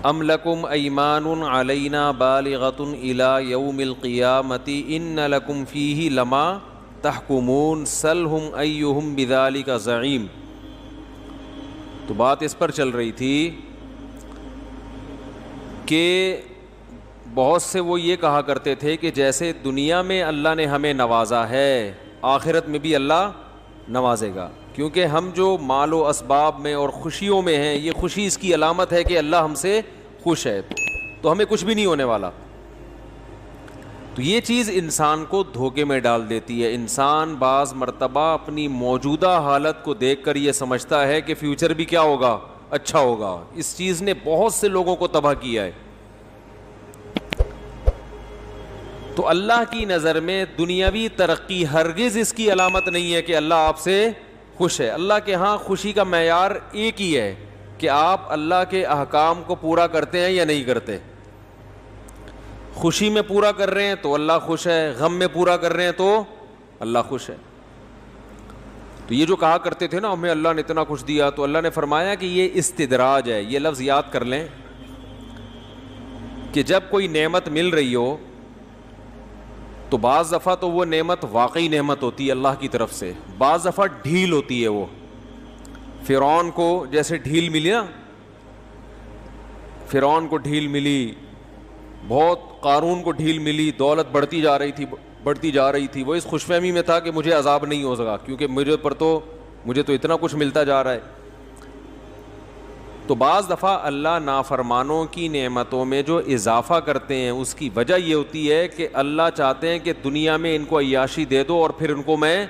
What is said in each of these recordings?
ام لکم ایمان علینا بالغۃ الی یوم القیامۃ ان لکم فیہ لما تحکمون سلہم ایہم بذلک زعیم. تو بات اس پر چل رہی تھی کہ بہت سے وہ یہ کہا کرتے تھے کہ جیسے دنیا میں اللہ نے ہمیں نوازا ہے آخرت میں بھی اللہ نوازے گا، کیونکہ ہم جو مال و اسباب میں اور خوشیوں میں ہیں، یہ خوشی اس کی علامت ہے کہ اللہ ہم سے خوش ہے، تو ہمیں کچھ بھی نہیں ہونے والا. تو یہ چیز انسان کو دھوکے میں ڈال دیتی ہے. انسان بعض مرتبہ اپنی موجودہ حالت کو دیکھ کر یہ سمجھتا ہے کہ فیوچر بھی کیا ہوگا، اچھا ہوگا. اس چیز نے بہت سے لوگوں کو تباہ کیا ہے. تو اللہ کی نظر میں دنیاوی ترقی ہرگز اس کی علامت نہیں ہے کہ اللہ آپ سے خوش ہے. اللہ کے ہاں خوشی کا معیار ایک ہی ہے کہ آپ اللہ کے احکام کو پورا کرتے ہیں یا نہیں کرتے. خوشی میں پورا کر رہے ہیں تو اللہ خوش ہے، غم میں پورا کر رہے ہیں تو اللہ خوش ہے. تو یہ جو کہا کرتے تھے نا ہمیں اللہ نے اتنا کچھ دیا، تو اللہ نے فرمایا کہ یہ استدراج ہے. یہ لفظ یاد کر لیں کہ جب کوئی نعمت مل رہی ہو تو بعض دفعہ تو وہ نعمت واقعی نعمت ہوتی ہے اللہ کی طرف سے، بعض دفعہ ڈھیل ہوتی ہے. وہ فرعون کو جیسے ڈھیل ملی نا، فرعون کو ڈھیل ملی، بہت قارون کو ڈھیل ملی، دولت بڑھتی جا رہی تھی. وہ اس خوش فہمی میں تھا کہ مجھے عذاب نہیں ہو سکا کیونکہ مجھے تو اتنا کچھ ملتا جا رہا ہے. تو بعض دفعہ اللہ نافرمانوں کی نعمتوں میں جو اضافہ کرتے ہیں اس کی وجہ یہ ہوتی ہے کہ اللہ چاہتے ہیں کہ دنیا میں ان کو عیاشی دے دو اور پھر ان کو میں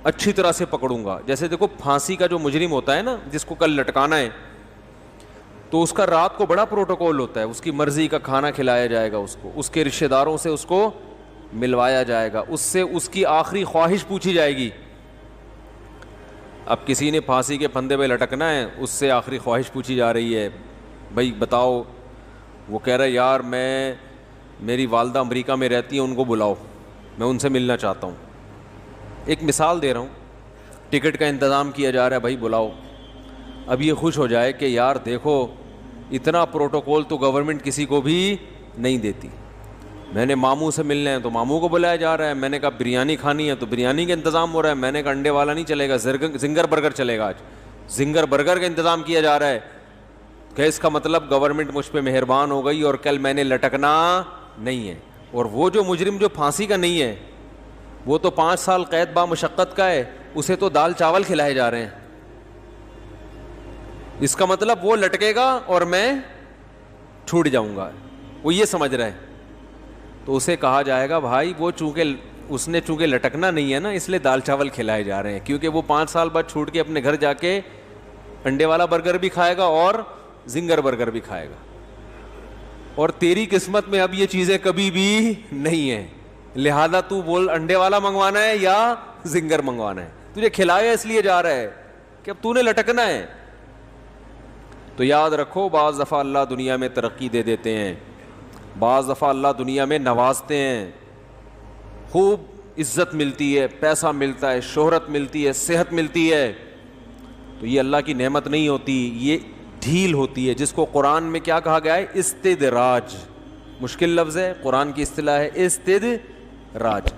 اچھی طرح سے پکڑوں گا. جیسے دیکھو پھانسی کا جو مجرم ہوتا ہے نا، جس کو کل لٹکانا ہے، تو اس کا رات کو بڑا پروٹوکول ہوتا ہے. اس کی مرضی کا کھانا کھلایا جائے گا، اس کو اس کے رشتہ داروں سے اس کو ملوایا جائے گا، اس سے اس کی آخری خواہش پوچھی جائے گی. اب کسی نے پھانسی کے پھندے پہ لٹکنا ہے، اس سے آخری خواہش پوچھی جا رہی ہے، بھائی بتاؤ. وہ کہہ رہا ہے یار میری والدہ امریکہ میں رہتی ہیں، ان کو بلاؤ، میں ان سے ملنا چاہتا ہوں. ایک مثال دے رہا ہوں، ٹکٹ کا انتظام کیا جا رہا ہے، بھائی بلاؤ. اب یہ خوش ہو جائے کہ یار دیکھو اتنا پروٹوکول تو گورنمنٹ کسی کو بھی نہیں دیتی. میں نے ماموں سے ملنا ہے تو ماموں کو بلایا جا رہا ہے. میں نے کہا بریانی کھانی ہے تو بریانی کا انتظام ہو رہا ہے. میں نے کہا انڈے والا نہیں چلے گا، زنگر برگر چلے گا. آج زنگر برگر کا انتظام کیا جا رہا ہے کہ اس کا مطلب گورنمنٹ مجھ پہ مہربان ہو گئی اور کل میں نے لٹکنا نہیں ہے. اور وہ جو مجرم جو پھانسی کا نہیں ہے، وہ تو 5 سال قید با مشقت کا ہے، اسے تو دال چاول کھلائے جا رہے ہیں. اس کا مطلب وہ لٹکے گا اور میں چھوٹ جاؤں گا، وہ یہ سمجھ رہا ہے. تو اسے کہا جائے گا بھائی وہ چونکہ لٹکنا نہیں ہے نا، اس لیے دال چاول کھلائے جا رہے ہیں، کیونکہ وہ 5 سال بعد چھوٹ کے اپنے گھر جا کے انڈے والا برگر بھی کھائے گا اور زنگر برگر بھی کھائے گا. اور تیری قسمت میں اب یہ چیزیں کبھی بھی نہیں ہیں، لہذا تو بول انڈے والا منگوانا ہے یا زنگر منگوانا ہے. تجھے کھلایا اس لیے جا رہا ہے کہ اب تو نے لٹکنا ہے. تو یاد رکھو بعض دفعہ اللہ دنیا میں ترقی دے دیتے ہیں، بعض دفعہ اللہ دنیا میں نوازتے ہیں، خوب عزت ملتی ہے، پیسہ ملتا ہے، شہرت ملتی ہے، صحت ملتی ہے. تو یہ اللہ کی نعمت نہیں ہوتی، یہ ڈھیل ہوتی ہے، جس کو قرآن میں کیا کہا گیا ہے؟ استدراج. مشکل لفظ ہے، قرآن کی اصطلاح ہے استدراج.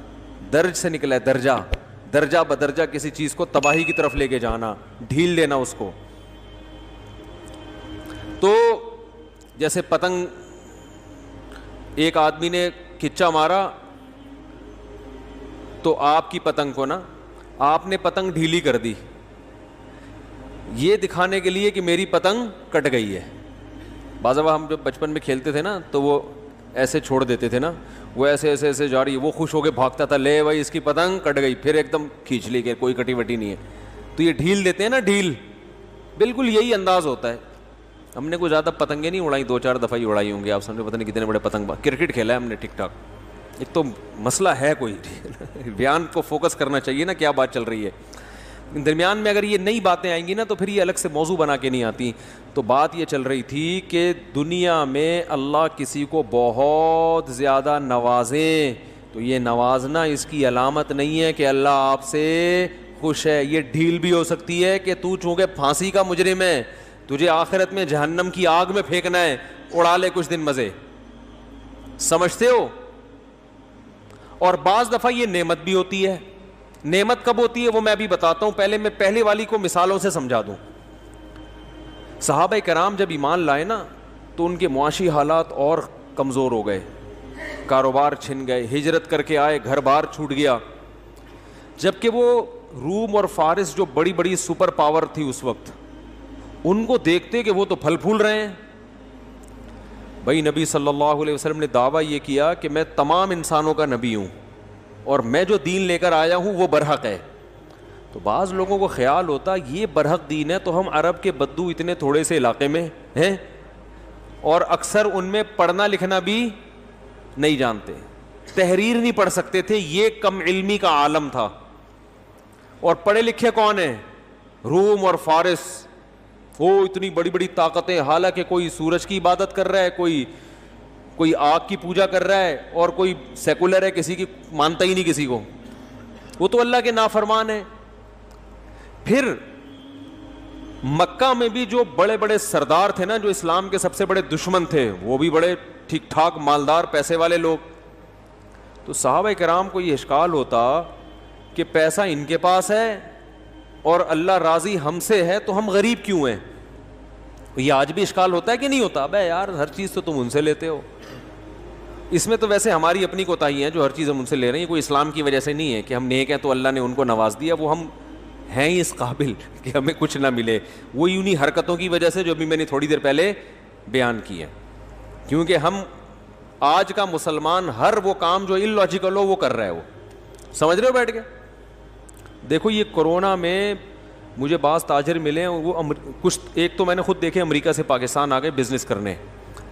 درج سے نکلا ہے، درجہ بدرجہ کسی چیز کو تباہی کی طرف لے کے جانا، ڈھیل دینا اس کو. تو جیسے پتنگ، ایک آدمی نے کھچا مارا تو آپ کی پتنگ کو نا، آپ نے پتنگ ڈھیلی کر دی یہ دکھانے کے لیے کہ میری پتنگ کٹ گئی ہے. بعض دفعہ ہم جب بچپن میں کھیلتے تھے نا تو وہ ایسے چھوڑ دیتے تھے نا، وہ ایسے ایسے ایسے جا رہی ہے، وہ خوش ہو کے بھاگتا تھا، لے بھائی اس کی پتنگ کٹ گئی، پھر ایک دم کھینچ لی کہ کوئی کٹی وٹی نہیں ہے. تو یہ ڈھیل دیتے ہیں نا، ڈھیل، بالکل یہی انداز ہوتا ہے. ہم نے کوئی زیادہ پتنگیں نہیں اڑائی، 2-4 دفعہ ہی اڑائی ہوں گی. آپ سمجھے پتہ نہیں کتنے بڑے پتنگ. کرکٹ کھیلا ہے ہم نے ٹھیک ٹھاک. ایک تو مسئلہ ہے کوئی بیان کو فوکس کرنا چاہیے نا، کیا بات چل رہی ہے. درمیان میں اگر یہ نئی باتیں آئیں گی نا تو پھر یہ الگ سے موضوع بنا کے نہیں آتی. تو بات یہ چل رہی تھی کہ دنیا میں اللہ کسی کو بہت زیادہ نوازیں تو یہ نوازنا اس کی علامت نہیں ہے کہ اللہ آپ سے خوش ہے. یہ ڈھیل بھی ہو سکتی ہے کہ تو چونکہ پھانسی کا مجرم ہے تجھے آخرت میں جہنم کی آگ میں پھینکنا ہے, اڑا لے کچھ دن مزے. سمجھتے ہو؟ اور بعض دفعہ یہ نعمت بھی ہوتی ہے. نعمت کب ہوتی ہے وہ میں ابھی بتاتا ہوں, پہلے میں پہلے والی کو مثالوں سے سمجھا دوں. صحابہ کرام جب ایمان لائے نا تو ان کے معاشی حالات اور کمزور ہو گئے, کاروبار چھن گئے, ہجرت کر کے آئے, گھر بار چھوٹ گیا. جبکہ وہ روم اور فارس جو بڑی بڑی سپر پاور تھی اس وقت, ان کو دیکھتے کہ وہ تو پھل پھول رہے ہیں. بھائی نبی صلی اللہ علیہ وسلم نے دعویٰ یہ کیا کہ میں تمام انسانوں کا نبی ہوں اور میں جو دین لے کر آیا ہوں وہ برحق ہے. تو بعض لوگوں کو خیال ہوتا یہ برحق دین ہے تو ہم عرب کے بدو اتنے تھوڑے سے علاقے میں ہیں اور اکثر ان میں پڑھنا لکھنا بھی نہیں جانتے, تحریر نہیں پڑھ سکتے تھے, یہ کم علمی کا عالم تھا. اور پڑھے لکھے کون ہیں؟ روم اور فارس, وہ اتنی بڑی بڑی طاقتیں, حالانکہ کوئی سورج کی عبادت کر رہا ہے, کوئی آگ کی پوجا کر رہا ہے, اور کوئی سیکولر ہے, کسی کی مانتا ہی نہیں کسی کو, وہ تو اللہ کے نافرمان ہے. پھر مکہ میں بھی جو بڑے بڑے سردار تھے نا, جو اسلام کے سب سے بڑے دشمن تھے, وہ بھی بڑے ٹھیک ٹھاک مالدار پیسے والے لوگ. تو صحابہ کرام کو یہ اشکال ہوتا کہ پیسہ ان کے پاس ہے اور اللہ راضی ہم سے ہے تو ہم غریب کیوں ہیں؟ یہ آج بھی اشکال ہوتا ہے کہ نہیں ہوتا؟ بے یار ہر چیز تو تم ان سے لیتے ہو. اس میں تو ویسے ہماری اپنی کوتاہی ہے جو ہر چیز ہم ان سے لے رہے ہیں, کوئی اسلام کی وجہ سے نہیں ہے کہ ہم نیک ہیں تو اللہ نے ان کو نواز دیا, وہ ہم ہیں ہی اس قابل کہ ہمیں کچھ نہ ملے. وہ انہی حرکتوں کی وجہ سے جو بھی میں نے تھوڑی دیر پہلے بیان کی ہے, کیونکہ ہم آج کا مسلمان ہر وہ کام جو ان لاجیکل ہو وہ کر رہا ہے. وہ سمجھ رہے ہو بیٹھ کے؟ دیکھو یہ کورونا میں مجھے بعض تاجر ملے ہیں, وہ کچھ ایک تو میں نے خود دیکھے امریکہ سے پاکستان آ گئے بزنس کرنے.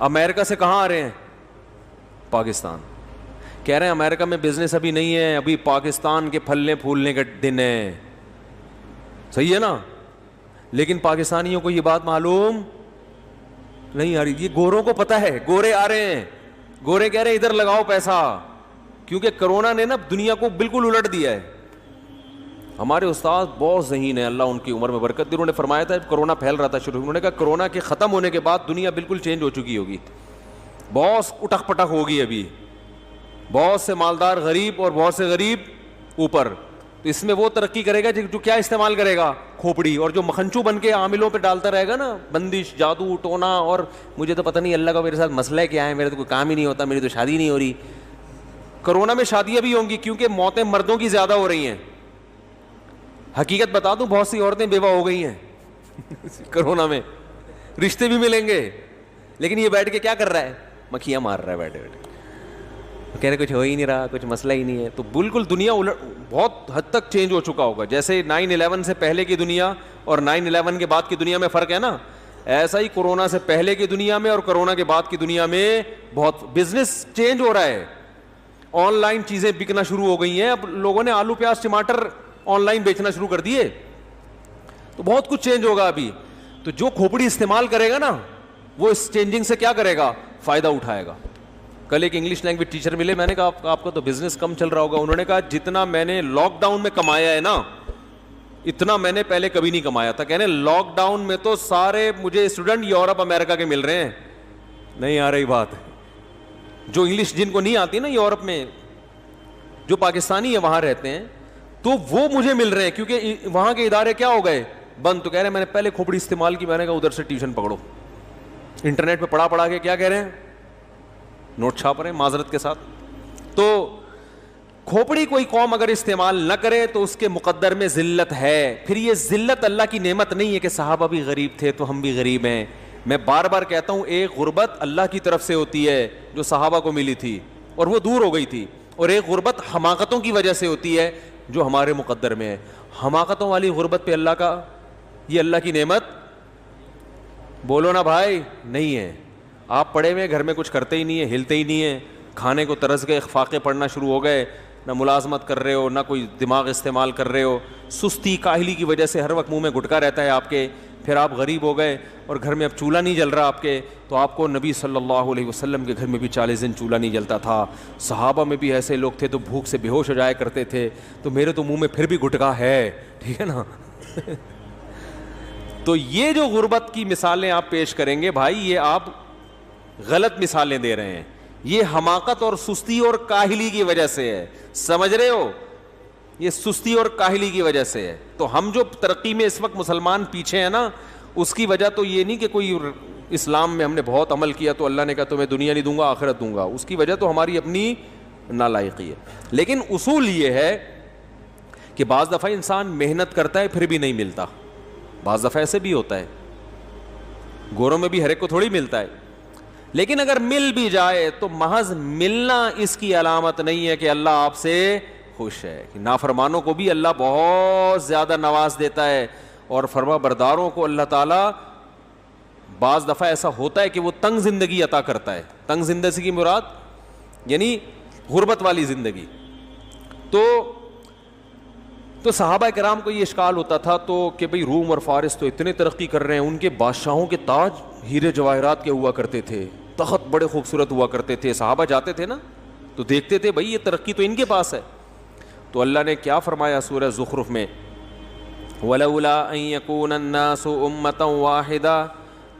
امریکہ سے کہاں آ رہے ہیں؟ پاکستان. کہہ رہے ہیں امریکہ میں بزنس ابھی نہیں ہے, ابھی پاکستان کے پھلنے پھولنے کا دن ہے. صحیح ہے نا؟ لیکن پاکستانیوں کو یہ بات معلوم نہیں آ رہی. یہ گوروں کو پتہ ہے, گورے آ رہے ہیں, گورے کہہ رہے ہیں ادھر لگاؤ پیسہ, کیونکہ کرونا نے نا دنیا کو بالکل الٹ دیا ہے. ہمارے استاد بہت ذہین ہیں, اللہ ان کی عمر میں برکت دی. انہوں نے فرمایا تھا جب کرونا پھیل رہا تھا شروع, انہوں نے کہا کرونا کے ختم ہونے کے بعد دنیا بالکل چینج ہو چکی ہوگی, بہت اٹک پٹک ہوگی. ابھی بہت سے مالدار غریب اور بہت سے غریب اوپر. تو اس میں وہ ترقی کرے گا جو کیا استعمال کرے گا؟ کھوپڑی. اور جو مکھنچو بن کے عاملوں پہ ڈالتا رہے گا نا بندش, جادو ٹونا, اور مجھے تو پتہ نہیں اللہ کا میرے ساتھ مسئلہ کیا ہے, میرے تو کوئی کام ہی نہیں ہوتا, میری تو شادی نہیں ہو رہی. کرونا میں شادیاں بھی ہوں گی کیونکہ موتیں مردوں کی زیادہ ہو رہی ہیں. حقیقت بتا دوں بہت سی عورتیں بیوہ ہو گئی ہیں کرونا میں, رشتے بھی ملیں گے. لیکن یہ بیٹھ کے کیا کر رہا ہے؟ مکھیاں مار رہا ہے بیٹھے بیٹھے, کہہ رہے کچھ ہو ہی نہیں رہا, کچھ مسئلہ ہی نہیں ہے. تو بالکل دنیا بہت حد تک چینج ہو چکا ہوگا. جیسے 9/11 سے پہلے کی دنیا اور 9/11 کے بعد کی دنیا میں فرق ہے نا, ایسا ہی کورونا سے پہلے کی دنیا میں اور کورونا کے بعد کی دنیا میں بہت بزنس چینج ہو رہا ہے. آن لائن چیزیں بکنا شروع ہو گئی ہیں. اب لوگوں نے آلو پیاز ٹماٹر آن لائن بیچنا شروع کر دیے, تو بہت کچھ چینج ہوگا ابھی. تو جو کھوپڑی استعمال کرے گا نا وہ اس چینجنگ سے کیا کرے گا؟ فائدہ اٹھائے گا. کل ایک انگلش لینگویج ٹیچر ملے, میں نے کہا آپ کا تو بزنس کم چل رہا ہوگا. انہوں نے کہا جتنا میں نے لاک ڈاؤن میں کمایا ہے نا اتنا میں نے پہلے کبھی نہیں کمایا تھا. کہنے لاک ڈاؤن میں تو سارے مجھے اسٹوڈنٹ یورپ امریکہ کے مل رہے ہیں. نہیں آ رہی بات؟ جو انگلش جن کو نہیں آتی نا یورپ میں, جو پاکستانی ہے وہاں رہتے ہیں, تو وہ مجھے مل رہے ہیں کیونکہ وہاں کے ادارے کیا ہو گئے؟ بند. تو کہہ رہے ہیں میں نے پہلے کھوپڑی استعمال کی, میں نے کہا ادھر سے ٹیوشن پکڑو. انٹرنیٹ پہ پڑھا کے کیا کہہ رہے ہیں؟ نوٹ چھاپ رہے ہیں معذرت کے ساتھ. تو کھوپڑی کوئی قوم اگر استعمال نہ کرے تو اس کے مقدر میں ذلت ہے. پھر یہ ذلت اللہ کی نعمت نہیں ہے کہ صحابہ بھی غریب تھے تو ہم بھی غریب ہیں. میں بار بار کہتا ہوں ایک غربت اللہ کی طرف سے ہوتی ہے جو صحابہ کو ملی تھی اور وہ دور ہو گئی تھی, اور ایک غربت حماقتوں کی وجہ سے ہوتی ہے جو ہمارے مقدر میں ہے. حماقتوں والی غربت پہ اللہ کا, یہ اللہ کی نعمت بولو نا بھائی نہیں ہے. آپ پڑھے ہوئے گھر میں کچھ کرتے ہی نہیں ہے, ہلتے ہی نہیں ہے, کھانے کو ترس گئے, فاقے پڑھنا شروع ہو گئے, نہ ملازمت کر رہے ہو نہ کوئی دماغ استعمال کر رہے ہو, سستی کاہلی کی وجہ سے ہر وقت منہ میں گٹکا رہتا ہے آپ کے. پھر آپ غریب ہو گئے اور گھر میں اب چولہا نہیں جل رہا آپ کے, تو آپ کو نبی صلی اللہ علیہ وسلم کے گھر میں بھی 40 دن چولہا نہیں جلتا تھا. صحابہ میں بھی ایسے لوگ تھے تو بھوک سے بے ہوش ہو جایا کرتے تھے, تو میرے تو منہ میں پھر بھی گٹکا ہے, ٹھیک ہے نا. تو یہ جو غربت کی مثالیں آپ پیش کریں گے بھائی، یہ آپ غلط مثالیں دے رہے ہیں. یہ حماقت اور سستی اور کاہلی کی وجہ سے ہے. سمجھ رہے ہو؟ یہ سستی اور کاہلی کی وجہ سے ہے. تو ہم جو ترقی میں اس وقت مسلمان پیچھے ہیں نا، اس کی وجہ تو یہ نہیں کہ کوئی اسلام میں ہم نے بہت عمل کیا تو اللہ نے کہا تمہیں دنیا نہیں دوں گا آخرت دوں گا. اس کی وجہ تو ہماری اپنی نالائقی ہے. لیکن اصول یہ ہے کہ بعض دفعہ انسان محنت کرتا ہے پھر بھی نہیں ملتا. بعض دفعہ ایسے بھی ہوتا ہے، گوروں میں بھی ہر ایک کو تھوڑی ملتا ہے. لیکن اگر مل بھی جائے تو محض ملنا اس کی علامت نہیں ہے کہ اللہ آپ سے خوش ہے. نافرمانوں کو بھی اللہ بہت زیادہ نواز دیتا ہے، اور فرما برداروں کو اللہ تعالیٰ بعض دفعہ ایسا ہوتا ہے کہ وہ تنگ زندگی عطا کرتا ہے. تنگ زندگی کی مراد یعنی غربت والی زندگی. تو صحابہ کرام کو یہ اشکال ہوتا تھا تو کہ بھئی روم اور فارس تو اتنے ترقی کر رہے ہیں، ان کے بادشاہوں کے تاج ہیرے جواہرات کے ہوا کرتے تھے، تخت بڑے خوبصورت ہوا کرتے تھے. صحابہ جاتے تھے نا تو دیکھتے تھے بھئی یہ ترقی تو ان کے پاس ہے. تو اللہ نے کیا فرمایا سورہ زخرف میں، وَلَوْلَا أَن يَكُونَ النَّاسُ أُمَّةً وَاحِدَةً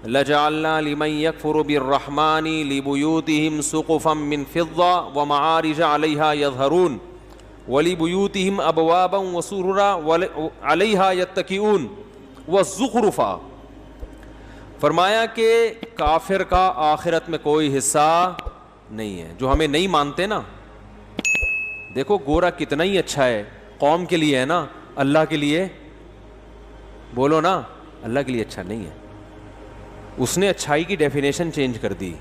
لَجَعَلْنَا لِمَن يَكْفُرُ بِالرَّحْمَنِ لِبُيُوتِهِمْ سُقُفًا مِّن فِضَّةٍ وَمَعَارِجَ عَلَيْهَا يَظْهَرُونَ وَلِبُيُوتِهِمْ أَبْوَابًا وَسُرُرًا عَلَيْهَا يَتَّكِئُونَ وَالزُّخْرُفًا. فرمایا کہ کافر کا آخرت میں کوئی حصہ نہیں ہے. جو ہمیں نہیں مانتے نا، دیکھو گورا کتنا ہی اچھا ہے، قوم کے لیے ہے نا، اللہ کے لیے بولو نا، اللہ کے لیے اچھا نہیں ہے. اس نے اچھائی کی ڈیفینیشن چینج کر دی.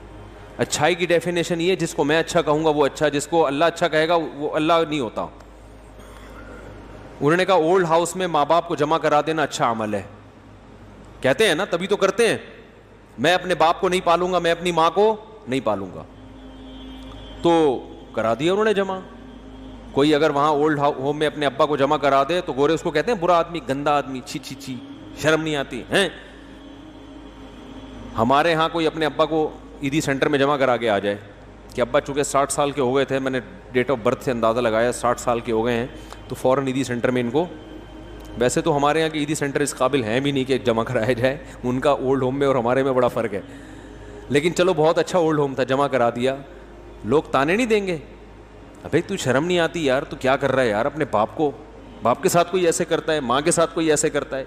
اچھائی کی ڈیفینیشن یہ، جس کو میں اچھا کہوں گا وہ اچھا، جس کو اللہ اچھا کہے گا وہ اللہ نہیں ہوتا. انہوں نے کہا اولڈ ہاؤس میں ماں باپ کو جمع کرا دینا اچھا عمل ہے. کہتے ہیں نا، تبھی تو کرتے ہیں. میں اپنے باپ کو نہیں پالوں گا، میں اپنی ماں کو نہیں پالوں گا. تو کرا دیا انہوں نے جمع. کوئی اگر وہاں اولڈ ہوم میں اپنے ابا کو جمع کرا دے تو گورے اس کو کہتے ہیں برا آدمی، گندا آدمی، چھی چھی چھی، شرم نہیں آتی ہیں. ہمارے ہاں کوئی اپنے ابا کو عیدی سینٹر میں جمع کرا کے آ جائے کہ ابا چونکہ 60 سال کے ہو گئے تھے، میں نے ڈیٹ آف برتھ سے اندازہ لگایا 60 سال کے ہو گئے ہیں، تو فوراً عیدی سینٹر میں ان کو، ویسے تو ہمارے یہاں کے عیدی سینٹر اس قابل ہیں بھی نہیں کہ جمع کرایا جائے. ان کا اولڈ ہوم میں اور ہمارے میں بڑا فرق ہے. لیکن چلو بہت اچھا اولڈ ہوم تھا، جمع کرا دیا. لوگ تانے نہیں دیں گے، ابھی تو شرم نہیں آتی یار، تو کیا کر رہا ہے یار، اپنے باپ کے ساتھ کوئی ایسے کرتا ہے، ماں کے ساتھ کوئی ایسے کرتا ہے.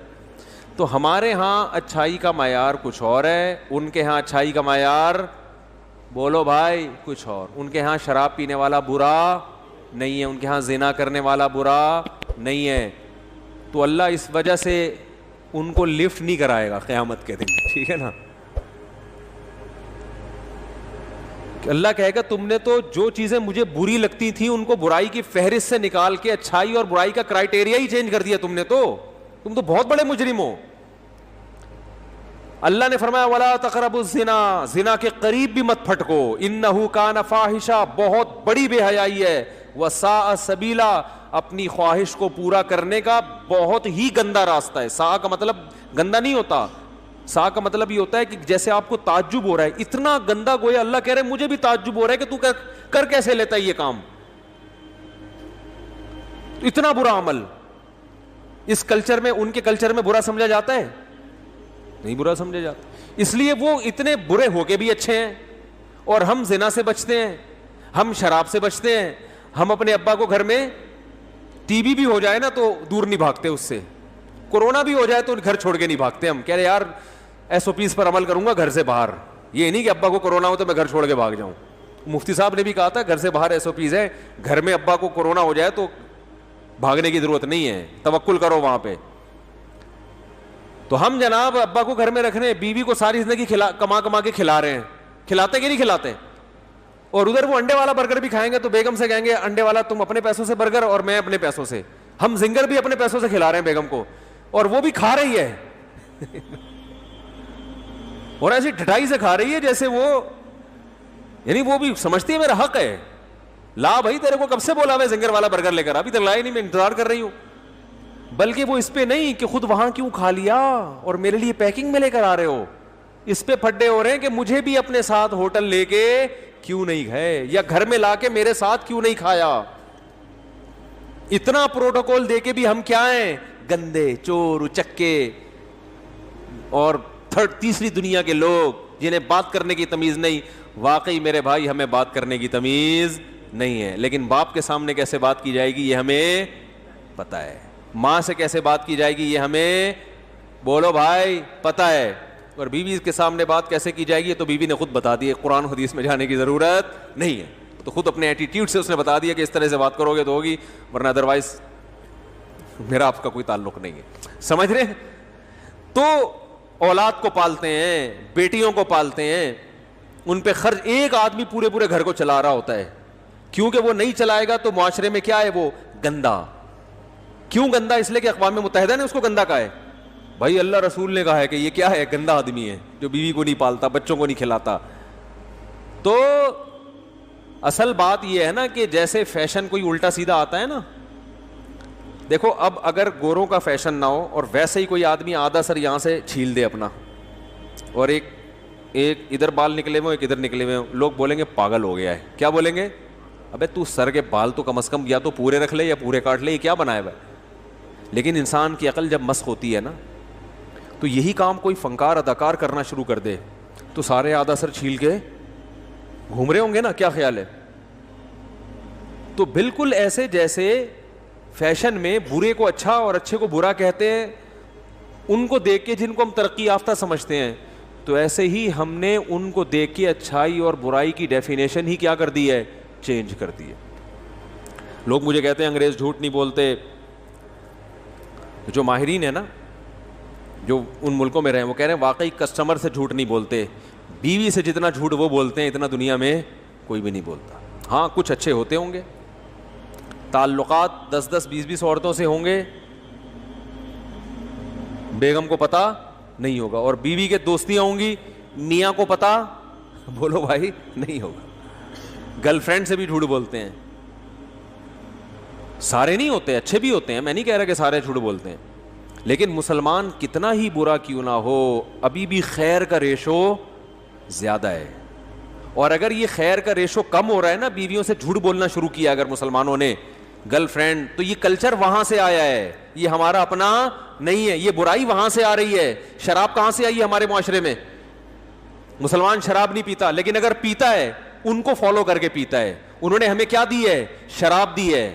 تو ہمارے ہاں اچھائی کا معیار کچھ اور ہے، ان کے ہاں اچھائی کا معیار بولو بھائی کچھ اور. ان کے ہاں شراب پینے والا برا نہیں ہے، ان کے ہاں زنا کرنے والا برا نہیں ہے. تو اللہ اس وجہ سے ان کو لفٹ نہیں کرائے گا قیامت کے دن، ٹھیک ہے نا. اللہ کہے گا تم نے تو جو چیزیں مجھے بری لگتی تھیں ان کو برائی کی فہرست سے نکال کے اچھائی اور برائی کا کرائٹیریا ہی چینج کر دیا تم نے. تم تو بہت بڑے مجرم ہو. اللہ نے فرمایا ولا تقربوا الزنا، زنا کے قریب بھی مت پھٹکو، انہ کان فاحشہ، بہت بڑی بے حیائی ہے، وساء سبیلا، اپنی خواہش کو پورا کرنے کا بہت ہی گندا راستہ ہے. ساء کا مطلب گندا نہیں ہوتا، سا کا مطلب یہ ہوتا ہے کہ جیسے آپ کو تعجب ہو رہا ہے، اتنا گندا گویا اللہ کہہ رہے ہیں مجھے بھی تعجب ہو رہا ہے کہ تو کر کیسے لیتا ہے یہ کام، اتنا برا عمل. اس کلچر میں، ان کے کلچر میں برا سمجھا جاتا ہے؟ نہیں برا سمجھا جاتا. اس لیے وہ اتنے برے ہو کے بھی اچھے ہیں. اور ہم زنا سے بچتے ہیں، ہم شراب سے بچتے ہیں، ہم اپنے ابا کو گھر میں ٹی بی بھی ہو جائے نا تو دور نہیں بھاگتے اس سے، کورونا بھی ہو جائے تو گھر چھوڑ کے نہیں بھاگتے. ہم کہہ رہے یار ایس او پیز پر عمل کروں گا گھر سے باہر، یہ نہیں کہ ابا کو کورونا ہو تو میں گھر چھوڑ کے بھاگ جاؤں. مفتی صاحب نے بھی کہا تھا گھر سے باہر ایس او پیز ہے، گھر میں ابا کو کورونا ہو جائے تو بھاگنے کی ضرورت نہیں ہے، توکل کرو وہاں پہ. تو ہم جناب ابا کو گھر میں رکھ رہے ہیں، بیوی کو ساری زندگی کما کے کھلا رہے ہیں، کھلاتے کہ نہیں کھلاتے. اور ادھر وہ انڈے والا برگر بھی کھائیں گے تو بیگم سے کہیں گے انڈے والا تم اپنے پیسوں سے برگر اور میں اپنے پیسوں سے. ہم زنگر بھی اپنے پیسوں سے کھلا رہے ہیں بیگم کو اور وہ بھی کھا رہی ہے اور ایسی ٹھٹائی سے کھا رہی ہے جیسے وہ، یعنی وہ بھی سمجھتی ہے میرا حق ہے. لا بھائی تیرے کو کب سے بولا میں زنگر والا برگر لے کر، ابھی تک لایا نہیں، میں انتظار کر رہی ہوں. بلکہ وہ اس پہ نہیں کہ خود وہاں کیوں کھا لیا اور میرے لیے پیکنگ میں لے کر آ رہے ہو، اس پہ پھڈے ہو رہے ہیں کہ مجھے بھی اپنے ساتھ ہوٹل لے کے کیوں نہیں گئے، یا گھر میں لا کے میرے ساتھ کیوں نہیں کھایا. اتنا پروٹوکول دے کے بھی ہم کیا ہیں، گندے، چور، اچکے. اور تیسری دنیا کے لوگ جنہیں بات کرنے کی تمیز نہیں. واقعی میرے بھائی ہمیں بات کرنے کی تمیز نہیں ہے, لیکن باپ کے سامنے کیسے بات کی جائے گی یہ ہمیں پتہ ہے, ماں سے کیسے بات کی جائے گی یہ ہمیں بولو بھائی پتہ ہے, اور بیوی کے سامنے بات کیسے کی جائے گی تو بیوی نے خود بتا دی, قرآن حدیث میں جانے کی ضرورت نہیں ہے, تو خود اپنے ایٹیٹیوڈ سے اس نے بتا دیا کہ اس طرح سے بات کرو گے تو ہوگی, ورنہ ادروائز میرا آپ کا کوئی تعلق نہیں ہے. سمجھ رہے ہیں؟ تو اولاد کو پالتے ہیں, بیٹیوں کو پالتے ہیں, ان پہ خرچ ایک آدمی پورے پورے گھر کو چلا رہا ہوتا ہے, کیونکہ وہ نہیں چلائے گا تو معاشرے میں کیا ہے, وہ گندا. کیوں گندا؟ اس لیے کہ اقوام متحدہ نے اس کو گندا کہا ہے. بھائی اللہ رسول نے کہا ہے کہ یہ کیا ہے, گندا آدمی ہے جو بیوی کو نہیں پالتا, بچوں کو نہیں کھلاتا. تو اصل بات یہ ہے نا کہ جیسے فیشن کوئی الٹا سیدھا آتا ہے نا, دیکھو اب اگر گوروں کا فیشن نہ ہو اور ویسے ہی کوئی آدمی آدھا سر یہاں سے چھیل دے اپنا, اور ایک ادھر بال نکلے ہوئے ایک ادھر نکلے ہوئے, لوگ بولیں گے پاگل ہو گیا ہے. کیا بولیں گے؟ ابے تو سر کے بال تو کم از کم یا تو پورے رکھ لے یا پورے کاٹ لے, یہ کیا بنایا ہوا ہے. لیکن انسان کی عقل جب مسخ ہوتی ہے نا, تو یہی کام کوئی فنکار اداکار کرنا شروع کر دے تو سارے آدھا سر چھیل کے گھوم رہے ہوں گے نا. کیا خیال ہے؟ تو بالکل ایسے جیسے فیشن میں برے کو اچھا اور اچھے کو برا کہتے ہیں, ان کو دیکھ کے جن کو ہم ترقی یافتہ سمجھتے ہیں, تو ایسے ہی ہم نے ان کو دیکھ کے اچھائی اور برائی کی ڈیفینیشن ہی کیا کر دی ہے, چینج کر دی ہے. لوگ مجھے کہتے ہیں انگریز جھوٹ نہیں بولتے. جو ماہرین ہیں نا, جو ان ملکوں میں رہے ہیں, وہ کہہ رہے ہیں واقعی کسٹمر سے جھوٹ نہیں بولتے, بیوی سے جتنا جھوٹ وہ بولتے ہیں اتنا دنیا میں کوئی بھی نہیں بولتا. ہاں کچھ اچھے ہوتے ہوں گے, تعلقات 10-10 20-20 عورتوں سے ہوں گے, بیگم کو پتا نہیں ہوگا, اور بیوی کے دوستیاں ہوں گی, میاں کو پتا بولو بھائی نہیں ہوگا. گرل فرینڈ سے بھی جھوٹ بولتے ہیں. سارے نہیں ہوتے, اچھے بھی ہوتے ہیں, میں نہیں کہہ رہا کہ سارے جھوٹ بولتے ہیں, لیکن مسلمان کتنا ہی برا کیوں نہ ہو ابھی بھی خیر کا ریشو زیادہ ہے. اور اگر یہ خیر کا ریشو کم ہو رہا ہے نا, بیویوں سے جھوٹ بولنا شروع کیا اگر مسلمانوں نے, گرل فرینڈ, تو یہ کلچر وہاں سے آیا ہے, یہ ہمارا اپنا نہیں ہے. یہ برائی وہاں سے آ رہی ہے. شراب کہاں سے آئی ہے ہمارے معاشرے میں؟ مسلمان شراب نہیں پیتا, لیکن اگر پیتا ہے ان کو فالو کر کے پیتا ہے. انہوں نے ہمیں کیا دی ہے؟ شراب دی ہے.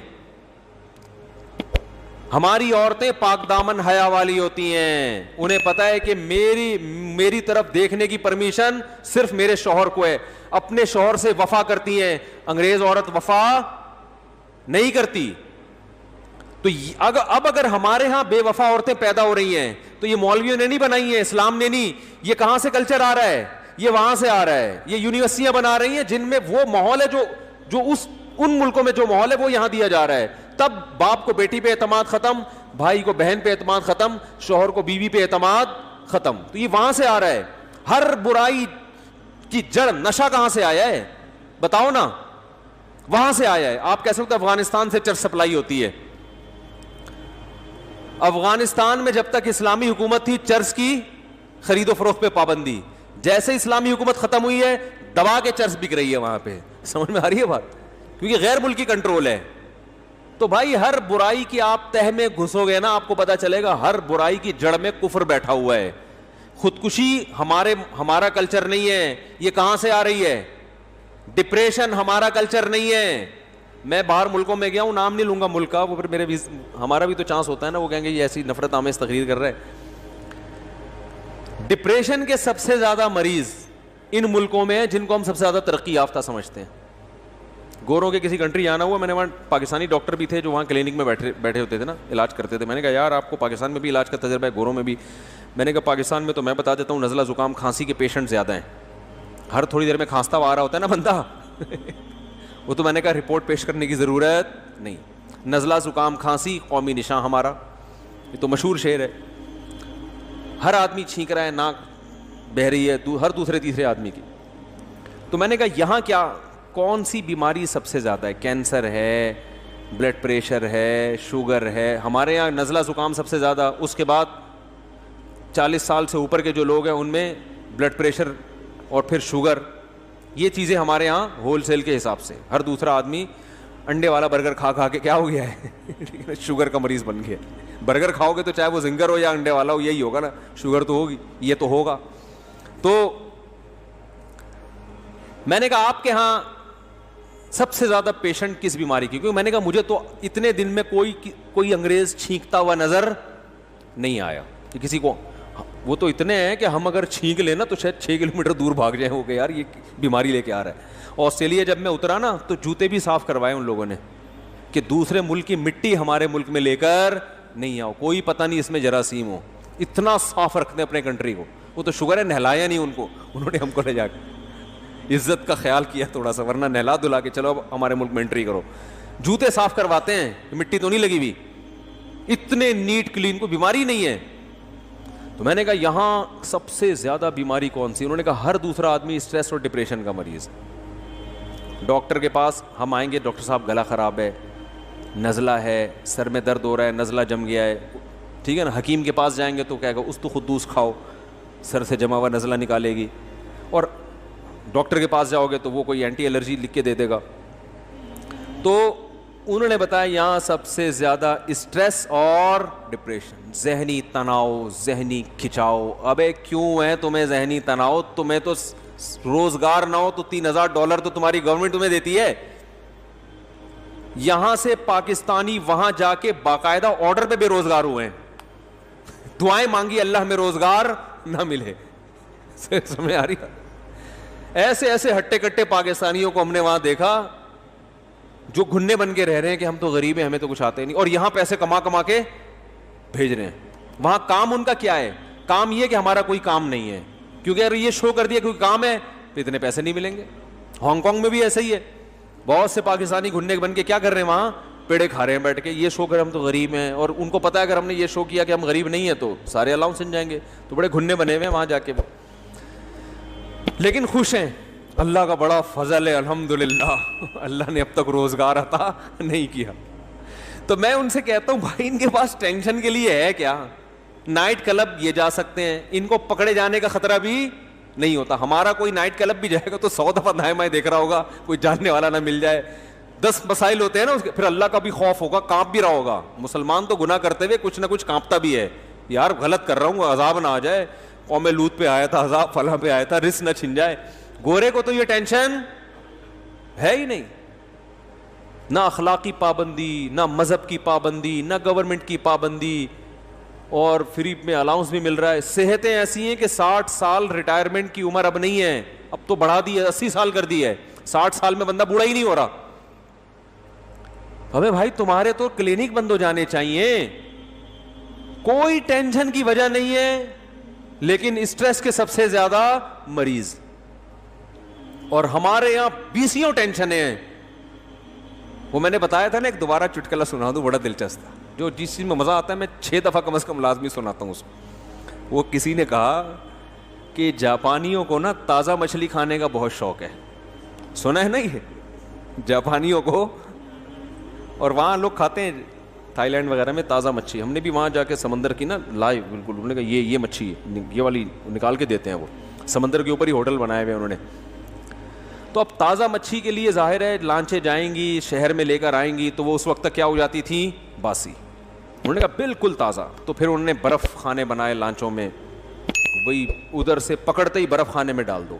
ہماری عورتیں پاک دامن حیا والی ہوتی ہیں, انہیں پتا ہے کہ میری طرف دیکھنے کی پرمیشن صرف میرے شوہر کو ہے. اپنے شوہر سے وفا کرتی ہیں. انگریز عورت وفا نہیں کرتی. تو اب اگر ہمارے ہاں بے وفا عورتیں پیدا ہو رہی ہیں تو یہ مولویوں نے نہیں بنائی ہیں, اسلام نے نہیں. یہ کہاں سے کلچر آ رہا ہے؟ یہ وہاں سے آ رہا ہے. یہ یونیورسٹیاں بنا رہی ہیں جن میں وہ ماحول ہے جو ان ملکوں میں جو ماحول ہے وہ یہاں دیا جا رہا ہے. تب باپ کو بیٹی پہ اعتماد ختم, بھائی کو بہن پہ اعتماد ختم, شوہر کو بیوی پہ اعتماد ختم. تو یہ وہاں سے آ رہا ہے. ہر برائی کی جڑ نشہ کہاں سے آیا ہے بتاؤ نا؟ وہاں سے آیا ہے. آپ کہہ سکتے افغانستان سے چرس سپلائی ہوتی ہے. افغانستان میں جب تک اسلامی حکومت تھی چرس کی خرید و فروخت پہ پابندی. جیسے اسلامی حکومت ختم ہوئی ہے دبا کے چرس بک رہی ہے وہاں پہ. سمجھ میں آ رہی ہے بات؟ کیونکہ غیر ملکی کنٹرول ہے. تو بھائی ہر برائی کی آپ تہ میں گھسو گے نا, آپ کو پتا چلے گا ہر برائی کی جڑ میں کفر بیٹھا ہوا ہے. خودکشی ہمارا کلچر نہیں ہے. یہ کہاں سے آ رہی ہے؟ ڈپریشن ہمارا کلچر نہیں ہے. میں باہر ملکوں میں گیا ہوں, نام نہیں لوں گا ملک کا, وہ پھر ہمارا بھی تو چانس ہوتا ہے نا, وہ کہیں گے یہ ایسی نفرت آمیز تقریر کر رہے. ڈپریشن کے سب سے زیادہ مریض ان ملکوں میں ہیں جن کو ہم سب سے زیادہ ترقی یافتہ سمجھتے ہیں. گوروں کے کسی کنٹری جانا ہوا, میں نے وہاں پاکستانی ڈاکٹر بھی تھے جو وہاں کلینک میں بیٹھے ہوتے تھے نا, علاج کرتے تھے. میں نے کہا یار آپ کو پاکستان میں بھی علاج کا تجربہ ہے, گوروں میں بھی. میں نے کہا پاکستان میں تو میں بتا دیتا ہوں نزلہ زکام کھانسی کے پیشنٹ زیادہ ہیں. ہر تھوڑی دیر میں کھانستا ہوا آ رہا ہوتا ہے نا بندہ وہ تو میں نے کہا رپورٹ پیش کرنے کی ضرورت نہیں. نزلہ زکام کھانسی قومی نشان ہمارا, یہ تو مشہور شعر ہے. ہر آدمی چھینک رہا ہے, ناک بہہ رہی ہے ہر دوسرے تیسرے آدمی کی. تو میں نے کہا یہاں کیا کون سی بیماری سب سے زیادہ ہے؟ کینسر ہے, بلڈ پریشر ہے, شوگر ہے. ہمارے یہاں نزلہ زکام سب سے زیادہ, اس کے بعد 40 سال سے اوپر کے جو لوگ ہیں ان میں بلڈ پریشر اور پھر شوگر. یہ چیزیں ہمارے ہاں ہول سیل کے حساب سے. ہر دوسرا آدمی انڈے والا برگر کھا کے کیا ہو گیا ہے شوگر کا مریض بن گیا. برگر کھاؤ گے تو چاہے وہ زنگر ہو یا انڈے والا ہو یہی ہوگا نا, شوگر تو ہوگی, یہ تو ہوگا. تو میں نے کہا آپ کے ہاں سب سے زیادہ پیشنٹ کس بیماری کی, کیونکہ میں نے کہا مجھے تو اتنے دن میں کوئی انگریز چھینکتا ہوا نظر نہیں آیا کہ کسی کو, وہ تو اتنے ہیں کہ ہم اگر چھینک لینا تو شاید 6 کلومیٹر دور بھاگ جائیں ہو کہ یار یہ بیماری لے کے آ رہا ہے. آسٹریلیا جب میں اترا نا تو جوتے بھی صاف کروائے ان لوگوں نے کہ دوسرے ملک کی مٹی ہمارے ملک میں لے کر نہیں آؤ, کوئی پتہ نہیں اس میں جراثیم ہو. اتنا صاف رکھتے ہیں اپنے کنٹری کو. وہ تو شکر ہے نہلایا نہیں ان کو, انہوں نے ہم کو لے جا کے عزت کا خیال کیا تھوڑا سا, ورنہ نہلا دلا کے چلو اب ہمارے ملک میں انٹری کرو. جوتے صاف کرواتے ہیں, مٹی تو نہیں لگی ہوئی, اتنے نیٹ کلین, کو بیماری نہیں ہے. تو میں نے کہا یہاں سب سے زیادہ بیماری کون سی؟ انہوں نے کہا ہر دوسرا آدمی اسٹریس اور ڈپریشن کا مریض. ڈاکٹر کے پاس ہم آئیں گے, ڈاکٹر صاحب گلا خراب ہے, نزلہ ہے, سر میں درد ہو رہا ہے, نزلہ جم گیا ہے, ٹھیک ہے نا. حکیم کے پاس جائیں گے تو کہے گا اس تو خدوس کھاؤ, سر سے جمع ہوا نزلہ نکالے گی. اور ڈاکٹر کے پاس جاؤ گے تو وہ کوئی اینٹی الرجی لکھ کے دے دے گا. تو انہوں نے بتایا یہاں سب سے زیادہ اسٹریس اور ڈپریشن, ذہنی تناؤ, ذہنی کھچاؤ. ابے کیوں ہے تمہیں ذہنی تناؤ؟ تمہیں تو روزگار نہ ہو تو $3000 تو تمہاری گورنمنٹ تمہیں دیتی ہے. یہاں سے پاکستانی وہاں جا کے باقاعدہ آرڈر پہ بے روزگار ہوئے ہیں, دعائیں مانگی اللہ میں روزگار نہ ملے. سمجھ آ رہی ہے؟ ایسے ایسے ہٹے کٹے پاکستانیوں کو ہم نے وہاں دیکھا جو گھنے بن کے رہ رہے ہیں کہ ہم تو غریب ہیں, ہمیں تو کچھ آتے نہیں, اور یہاں پیسے کما کما کے بھیج رہے ہیں. وہاں کام ان کا کیا ہے؟ کام یہ کہ ہمارا کوئی کام نہیں ہے, کیونکہ اگر یہ شو کر دیا کوئی کام ہے تو اتنے پیسے نہیں ملیں گے. ہانگ کانگ میں بھی ایسا ہی ہے, بہت سے پاکستانی گھننے بن کے کیا کر رہے ہیں وہاں, پیڑے کھا رہے ہیں بیٹھ کے, یہ شو کر ہم تو غریب ہیں, اور ان کو پتا ہے اگر ہم نے یہ شو کیا کہ ہم غریب نہیں ہیں تو سارے الاؤنس مل جائیں گے, تو بڑے گھننے بنے ہوئے ہیں وہاں جا کے وہ, لیکن خوش ہیں. اللہ کا بڑا فضل ہے الحمدللہ, اللہ نے اب تک روزگار عطا نہیں کیا. تو میں ان سے کہتا ہوں بھائی ان کے پاس ٹینشن کے لیے ہے کیا؟ نائٹ کلب یہ جا سکتے ہیں, ان کو پکڑے جانے کا خطرہ بھی نہیں ہوتا. ہمارا کوئی نائٹ کلب بھی جائے گا تو 100 دفعہ دائیں بائیں دیکھ رہا ہوگا کوئی جاننے والا نہ مل جائے. 10 مسائل ہوتے ہیں نا, پھر اللہ کا بھی خوف ہوگا, کانپ بھی رہا ہوگا. مسلمان تو گناہ کرتے ہوئے کچھ نہ کچھ کانپتا بھی ہے, یار غلط کر رہا ہوں عذاب نہ آ جائے, قوم لوط پہ آیا تھا عذاب, فلاں پہ آیا تھا, رزق نہ چھن جائے. گورے کو تو یہ ٹینشن ہے ہی نہیں, نہ اخلاقی پابندی, نہ مذہب کی پابندی, نہ گورنمنٹ کی پابندی, اور فری میں الاؤنس بھی مل رہا ہے. صحتیں ایسی ہیں کہ 60 سال ریٹائرمنٹ کی عمر اب نہیں ہے, اب تو بڑھا دی ہے, 80 سال کر دی ہے. 60 سال میں بندہ بوڑھا ہی نہیں ہو رہا. ابے بھائی تمہارے تو کلینک بند ہو جانے چاہیے, کوئی ٹینشن کی وجہ نہیں ہے, لیکن اسٹریس کے سب سے زیادہ مریض. اور ہمارے یہاں 20 ٹینشنیں ہیں. وہ میں نے بتایا تھا نا, ایک دوبارہ چٹکلا سنا دوں, بڑا دلچسپ تھا, جو جس چیز میں مزہ آتا ہے میں 6 دفعہ کم از کم لازمی سناتا ہوں اس کو. وہ کسی نے کہا کہ جاپانیوں کو نا تازہ مچھلی کھانے کا بہت شوق ہے. سنا ہے نا یہ جاپانیوں کو, اور وہاں لوگ کھاتے ہیں تھائی لینڈ وغیرہ میں تازہ مچھلی. ہم نے بھی وہاں جا کے سمندر کی نا لائیو بالکل, انہوں نے کہا یہ مچھلی ہے, یہ والی نکال کے دیتے ہیں. وہ سمندر کے اوپر ہی ہوٹل بنائے ہوئے انہوں نے. تو اب تازہ مچھلی کے لیے ظاہر ہے لانچیں جائیں گی, شہر میں لے کر آئیں گی, تو وہ اس وقت تک کیا ہو جاتی تھی, باسی. انہوں نے کہا بالکل تازہ. تو پھر انہوں نے برف خانے بنائے لانچوں میں, وہی ادھر سے پکڑتے ہی برف خانے میں ڈال دو.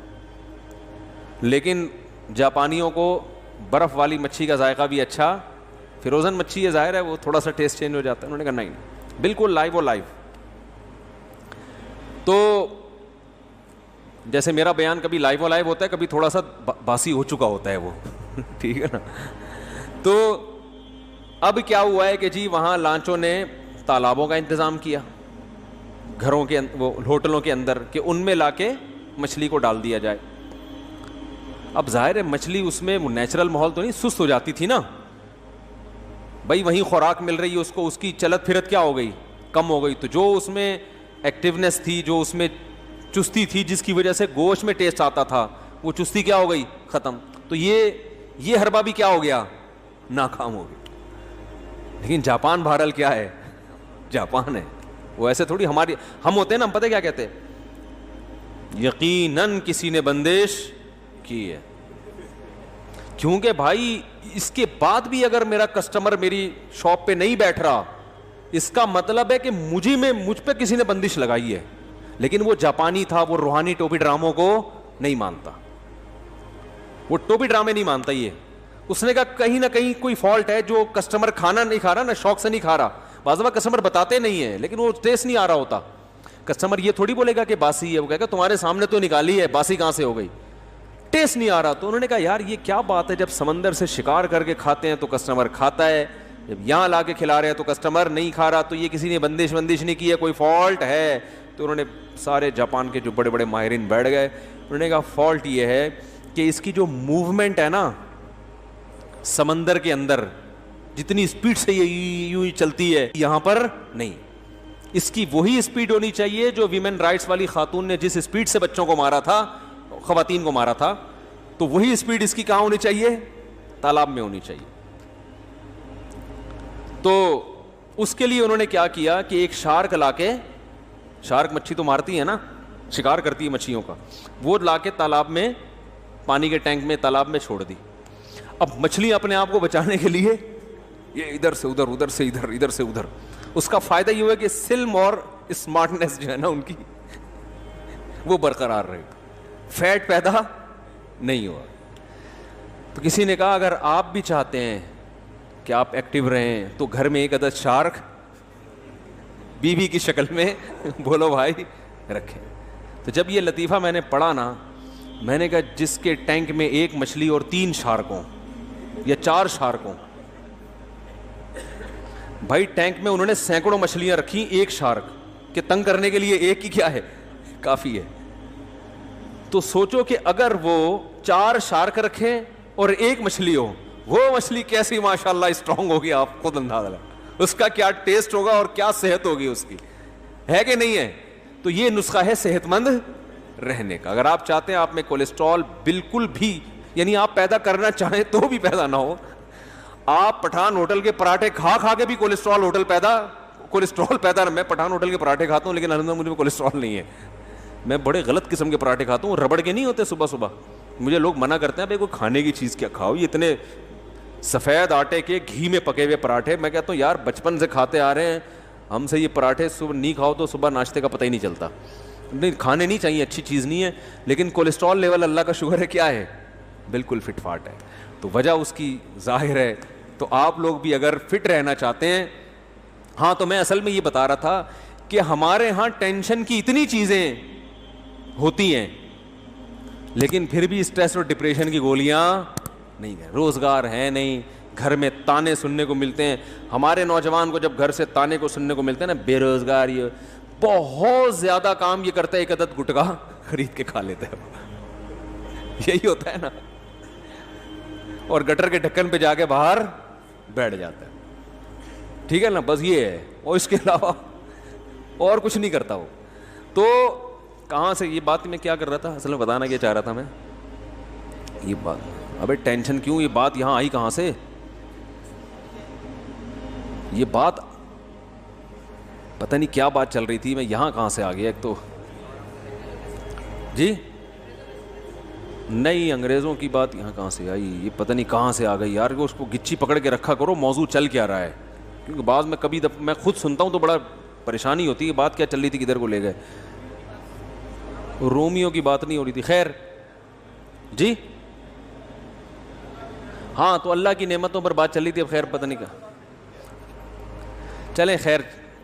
لیکن جاپانیوں کو برف والی مچھلی کا ذائقہ بھی اچھا, فروزن مچھلی ہے ظاہر ہے وہ تھوڑا سا ٹیسٹ چینج ہو جاتا ہے. انہوں نے کہا نہیں بالکل لائیو و لائیو. تو جیسے میرا بیان کبھی لائیو و لائیو ہوتا ہے, کبھی تھوڑا سا باسی ہو چکا ہوتا ہے وہ, ٹھیک ہے نا. تو اب کیا ہوا ہے کہ جی وہاں لانچوں نے تالابوں کا انتظام کیا گھروں کے وہ ہوٹلوں کے اندر, کہ ان میں لا کے مچھلی کو ڈال دیا جائے. اب ظاہر ہے مچھلی اس میں نیچرل ماحول تو نہیں, سست ہو جاتی تھی نا بھائی, وہیں خوراک مل رہی ہے اس کو, اس کی چلت پھرت کیا ہو گئی, کم ہو گئی. تو جو اس میں ایکٹیونیس تھی, جو اس میں چستی تھی, جس کی وجہ سے گوشت میں ٹیسٹ آتا تھا, وہ چستی کیا ہو گئی, ختم. تو یہ ہربا بھی کیا ہو گیا, ناکام ہو گیا. لیکن جاپان بہرحال کیا ہے, جاپان ہے, وہ ایسے تھوڑی ہماری ہم ہوتے ہیں نا, ہم پتہ کیا کہتے ہیں, یقیناً کسی نے بندش کی ہے. کیونکہ بھائی اس کے بعد بھی اگر میرا کسٹمر میری شاپ پہ نہیں بیٹھ رہا اس کا مطلب ہے کہ مجھ پہ کسی نے بندش لگائی ہے. لیکن وہ جاپانی تھا, وہ روحانی ٹوپی ڈراموں کو نہیں مانتا, وہ ٹوپی ڈرامے نہیں مانتا. یہ اس نے کہا کہیں نہ کہیں کوئی فالٹ ہے, جو کسٹمر کھانا نہیں کھا رہا نا, شوق سے نہیں کھا رہا. بعض دفعہ کسٹمر بتاتے نہیں ہیں لیکن وہ ٹیسٹ نہیں آ رہا ہوتا. کسٹمر یہ تھوڑی بولے گا کہ باسی ہے, وہ کہے گا تمہارے سامنے تو نکالی ہے, باسی کہاں سے ہو گئی, ٹیسٹ نہیں آ رہا. تو انہوں نے کہا یار یہ کیا بات ہے, جب سمندر سے شکار کر کے کھاتے ہیں تو کسٹمر کھاتا ہے, جب یہاں لا کے کھلا رہے ہیں تو کسٹمر نہیں کھا رہا, تو یہ کسی نے بندش نہیں کی ہے, کوئی فالٹ ہے. تو انہوں نے سارے جاپان کے جو بڑے بڑے ماہرین بیٹھ گئے, انہوں نے کہا فالٹ یہ ہے کہ اس کی جو موومنٹ ہے نا سمندر کے اندر, جتنی اسپیڈ سے یہ یوں ہی چلتی ہے یہاں پر نہیں. اس کی وہی اسپیڈ ہونی چاہیے جو ویمن رائٹس والی خاتون نے جس اسپیڈ سے بچوں کو مارا تھا, خواتین کو مارا تھا, تو وہی اسپیڈ اس کی کہاں ہونی چاہیے, تالاب میں ہونی چاہیے. تو اس کے لیے انہوں نے کیا کیا کہ ایک شارک لا کے, شارک مچھی تو مارتی ہے نا, شکار کرتی ہے مچھلیوں کا, وہ لا کے تالاب میں, پانی کے ٹینک میں, تالاب میں چھوڑ دی. اب مچھلیاں اپنے آپ کو بچانے کے لیے یہ ادھر سے ادھر, ادھر سے ادھر, ادھر سے ادھر. اس کا فائدہ یہ ہوا کہ سلم اور اسمارٹنیس جو ہے نا ان کی وہ برقرار رہے, فیٹ پیدا نہیں ہوا. تو کسی نے کہا اگر آپ بھی چاہتے ہیں کہ آپ ایکٹیو رہیں تو گھر میں ایک عدد شارک بیوی کی شکل میں بولو بھائی رکھیں. تو جب یہ لطیفہ میں نے پڑھا نا, میں نے کہا جس کے ٹینک میں ایک مچھلی اور 3 شارکوں یا 4 شارکوں, بھائی ٹینک میں انہوں نے سینکڑوں مچھلیاں رکھی, ایک شارک کہ تنگ کرنے کے لیے ایک ہی کیا ہے, کافی ہے. تو سوچو کہ اگر وہ 4 شارک رکھیں اور ایک مچھلی ہو, وہ مچھلی کیسی ماشاءاللہ اسٹرانگ ہوگی, آپ خود اندازہ لگا اس کا کیا ٹیسٹ ہوگا اور کیا صحت ہوگی اس کی, ہے کہ نہیں ہے. تو یہ نسخہ ہے صحت مند رہنے کا. اگر آپ چاہتے ہیں آپ میں کولیسٹرول بالکل بھی, یعنی آپ پیدا کرنا چاہیں تو بھی پیدا نہ ہو, آپ پٹھان ہوٹل کے پراٹھے کھا کے بھی کولیسٹرول پیدا. میں پٹھان ہوٹل کے پراٹھے کھاتا ہوں لیکن الحمدللہ مجھے کولیسٹرول نہیں ہے. میں بڑے غلط قسم کے پراٹھے کھاتا ہوں, ربڑ کے نہیں ہوتے صبح صبح. مجھے لوگ منع کرتے ہیں بھائی کوئی کھانے کی چیز کیا کھاؤ, یہ اتنے سفید آٹے کے گھی میں پکے ہوئے پراٹھے. میں کہتا ہوں یار بچپن سے کھاتے آ رہے ہیں ہم سے, یہ پراٹھے صبح نہیں کھاؤ تو صبح ناشتے کا پتہ ہی نہیں چلتا. نہیں کھانے نہیں چاہیے, اچھی چیز نہیں ہے, لیکن کولیسٹرول لیول اللہ کا شکر ہے کیا ہے, بالکل فٹ فاٹ ہے. تو وجہ اس کی ظاہر ہے. تو آپ لوگ بھی اگر فٹ رہنا چاہتے ہیں, ہاں تو میں اصل میں یہ بتا رہا تھا کہ ہمارے ہاں ٹینشن کی اتنی چیزیں ہوتی ہیں لیکن پھر بھی اسٹریس اور ڈپریشن کی گولیاں نہیں ہیں. روزگار ہے نہیں, گھر میں تانے سننے کو ملتے ہیں. ہمارے نوجوان کو جب گھر سے تانے کو سننے کو ملتے ہیں نا, بے روزگار, یہ بہت زیادہ کام یہ کرتا ہے ایک عدد گٹکا خرید کے کھا لیتے ہیں, یہی ہوتا ہے نا, اور گٹر کے ڈھکن پہ جا کے باہر بیٹھ جاتا ہے. ٹھیک ہے نا, بس یہ ہے, اور اس کے علاوہ اور کچھ نہیں کرتا وہ. تو کہاں سے یہ بات میں کیا کر رہا تھا, اصل میں بتانا کیا چاہ رہا تھا میں, یہ بات, ابے ٹینشن کیوں, یہ بات یہاں آئی کہاں سے, یہ بات پتہ نہیں کیا بات چل رہی تھی, میں یہاں کہاں سے آ گیا. ایک تو جی نہیں, انگریزوں کی بات یہاں کہاں سے آئی, یہ پتہ نہیں کہاں سے آ گئی یار. اس کو گچی پکڑ کے رکھا کرو, موضوع چل کیا رہا ہے, کیونکہ بعض میں کبھی میں خود سنتا ہوں تو بڑا پریشانی ہوتی ہے, بات کیا چل رہی تھی, کدھر کو لے گئے. رومیو کی بات نہیں ہو رہی تھی, خیر جی, ہاں تو اللہ کی نعمتوں پر بات چل رہی تھی, اب خیر پتہ نہیں کیا, چلیں خیر.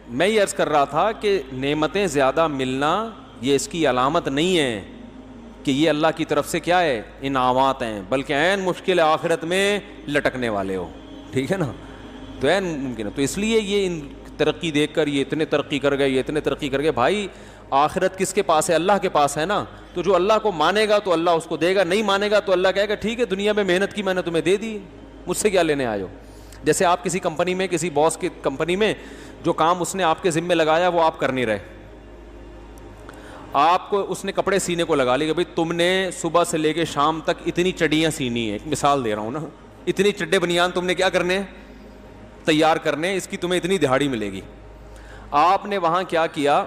میں یہ عرض کر رہا تھا کہ نعمتیں زیادہ ملنا یہ اس کی علامت نہیں ہے کہ یہ اللہ کی طرف سے کیا ہے, انعامات ہیں, بلکہ عین مشکل آخرت میں لٹکنے والے ہو. ٹھیک ہے نا, تو عین ممکن ہے. تو اس لیے یہ ان ترقی دیکھ کر یہ اتنے ترقی کر گئے, یہ اتنے ترقی کر گئے. بھائی آخرت کس کے پاس ہے, اللہ کے پاس ہے نا. تو جو اللہ کو مانے گا تو اللہ اس کو دے گا, نہیں مانے گا تو اللہ کہے گا ٹھیک ہے دنیا میں محنت کی میں نے تمہیں دے دی, مجھ سے کیا لینے آئے ہو. جیسے آپ کسی کمپنی میں, کسی باس کی کمپنی میں جو کام اس نے آپ کے ذمے لگایا وہ آپ کر نہیں رہے, آپ کو اس نے کپڑے سینے کو لگا لی کہ بھائی تم نے صبح سے لے کے شام تک اتنی چڈیاں سینی ہیں, ایک مثال دے رہا ہوں نا, اتنی چڈے بنیان تم نے کیا کرنے, تیار کرنے, اس کی تمہیں اتنی دہاڑی ملے گی. آپ نے وہاں کیا کیا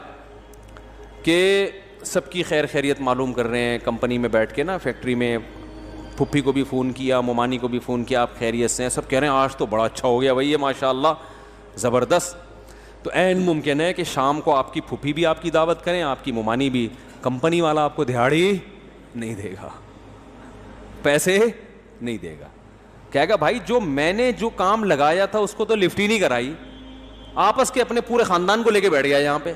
کہ سب کی خیر خیریت معلوم کر رہے ہیں کمپنی میں بیٹھ کے نا, فیکٹری میں, پھپھی کو بھی فون کیا, ممانی کو بھی فون کیا, آپ خیریت سے ہیں, سب کہہ رہے ہیں آج تو بڑا اچھا ہو گیا بھائی یہ ماشاء اللہ زبردست. تو عین ممکن ہے کہ شام کو آپ کی پھوپھی بھی آپ کی دعوت کریں, آپ کی ممانی بھی, کمپنی والا آپ کو دہاڑی نہیں دے گا, پیسے نہیں دے گا, کہے گا بھائی جو میں نے جو کام لگایا تھا اس کو تو لفٹ ہی نہیں کرائی, آپس کے اپنے پورے خاندان کو لے کے بیٹھ گیا یہاں پہ.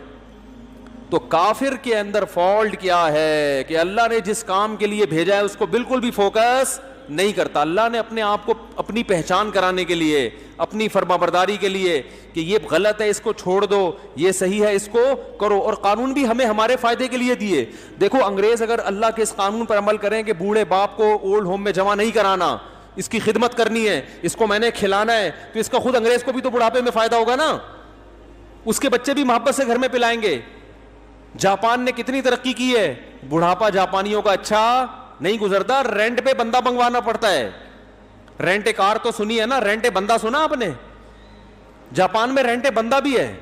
تو کافر کے اندر فالٹ کیا ہے کہ اللہ نے جس کام کے لیے بھیجا ہے اس کو بالکل بھی فوکس نہیں کرتا. اللہ نے اپنے آپ کو اپنی پہچان کرانے کے لیے, اپنی فرمانبرداری کے لیے کہ یہ غلط ہے اس کو چھوڑ دو, یہ صحیح ہے اس کو کرو, اور قانون بھی ہمیں ہمارے فائدے کے لیے دیے. دیکھو انگریز اگر اللہ کے اس قانون پر عمل کریں کہ بوڑھے باپ کو اولڈ ہوم میں جمع نہیں کرانا, اس کی خدمت کرنی ہے, اس کو میں نے کھلانا ہے, تو اس کا خود انگریز کو بھی تو بڑھاپے میں فائدہ ہوگا نا, اس کے بچے بھی محبت سے گھر میں پلائیں گے. جاپان نے کتنی ترقی کی ہے, بڑھاپا جاپانیوں کا اچھا نہیں گزرتا, رینٹ پہ بندہ منگوانا پڑتا ہے. رینٹ کار تو سنی ہے نا, رینٹ بندہ سنا آپ نے؟ جاپان میں رینٹ بندہ بھی ہے.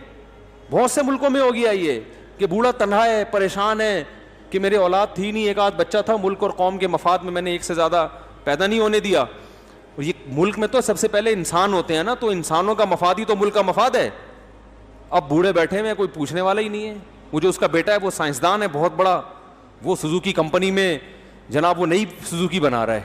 بہت سے ملکوں میں ہو گیا یہ کہ بوڑھا تنہا ہے, پریشان ہے کہ میرے اولاد تھی نہیں, ایک آدھ بچہ تھا, ملک اور قوم کے مفاد میں نے ایک سے زیادہ پیدا نہیں ہونے دیا. اور یہ ملک میں تو سب سے پہلے انسان ہوتے ہیں نا, تو انسانوں کا مفاد ہی تو ملک کا مفاد ہے. اب بوڑھے بیٹھے ہوئے کوئی پوچھنے والا ہی نہیں ہے. وہ جو اس کا بیٹا ہے وہ سائنسدان ہے بہت بڑا, وہ سوزوکی کمپنی میں جناب وہ نئی سوزوکی بنا رہا ہے,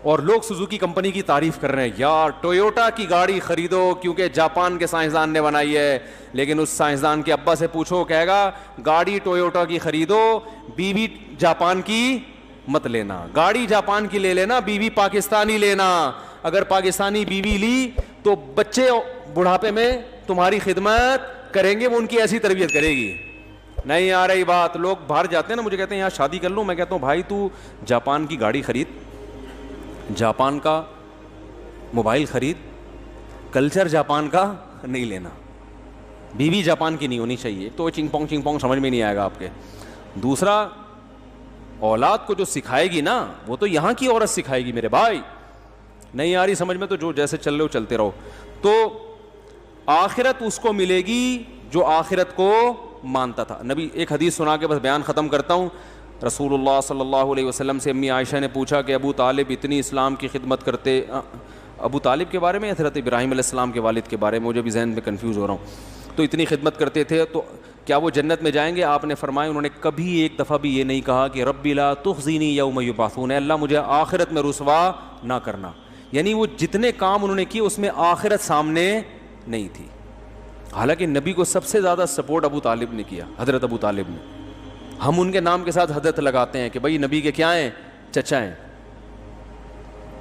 اور لوگ سوزوکی کمپنی کی تعریف کر رہے ہیں, یار ٹویوٹا کی گاڑی خریدو کیونکہ جاپان کے سائنسدان نے بنائی ہے. لیکن اس سائنسدان کے ابا سے پوچھو, کہے گا گاڑی ٹویوٹا کی خریدو, بیوی جاپان کی مت لینا, گاڑی جاپان کی لے لینا, بیوی پاکستانی لینا. اگر پاکستانی بیوی لی تو بچے بڑھاپے میں تمہاری خدمت کریں گے, وہ ان کی ایسی تربیت کرے گی. نہیں آ رہی بات. لوگ باہر جاتے ہیں نا, مجھے کہتے ہیں یہاں شادی کر لوں, میں کہتا ہوں بھائی تو جاپان کی گاڑی خرید, جاپان کا موبائل خرید, کلچر جاپان کا نہیں لینا, بیوی جاپان کی نہیں ہونی چاہیے. تو چنگ پونگ سمجھ میں نہیں آئے گا آپ کے. دوسرا, اولاد کو جو سکھائے گی نا وہ تو یہاں کی عورت سکھائے گی میرے بھائی. نہیں آ رہی سمجھ میں تو جو جیسے چل رہے ہو چلتے رہو. تو آخرت اس کو ملے گی جو آخرت کو مانتا تھا. نبی ایک حدیث سنا کے بس بیان ختم کرتا ہوں. رسول اللہ صلی اللہ علیہ وسلم سے امی عائشہ نے پوچھا کہ ابو طالب اتنی اسلام کی خدمت کرتے, ابو طالب کے بارے میں حضرت ابراہیم علیہ السلام کے والد کے بارے میں, مجھے بھی ذہن میں کنفیوز ہو رہا ہوں, تو اتنی خدمت کرتے تھے تو کیا وہ جنت میں جائیں گے؟ آپ نے فرمایا, انہوں نے کبھی ایک دفعہ بھی یہ نہیں کہا کہ ربی لا تخزینی یوم یبعثون, اللہ مجھے آخرت میں رسوا نہ کرنا. یعنی وہ جتنے کام انہوں نے کیے اس میں آخرت سامنے نہیں تھی. حالانکہ نبی کو سب سے زیادہ سپورٹ ابو طالب نے کیا, حضرت ابو طالب نے. ہم ان کے نام کے ساتھ حضرت لگاتے ہیں کہ بھائی نبی کے کیا ہیں, چچا ہیں,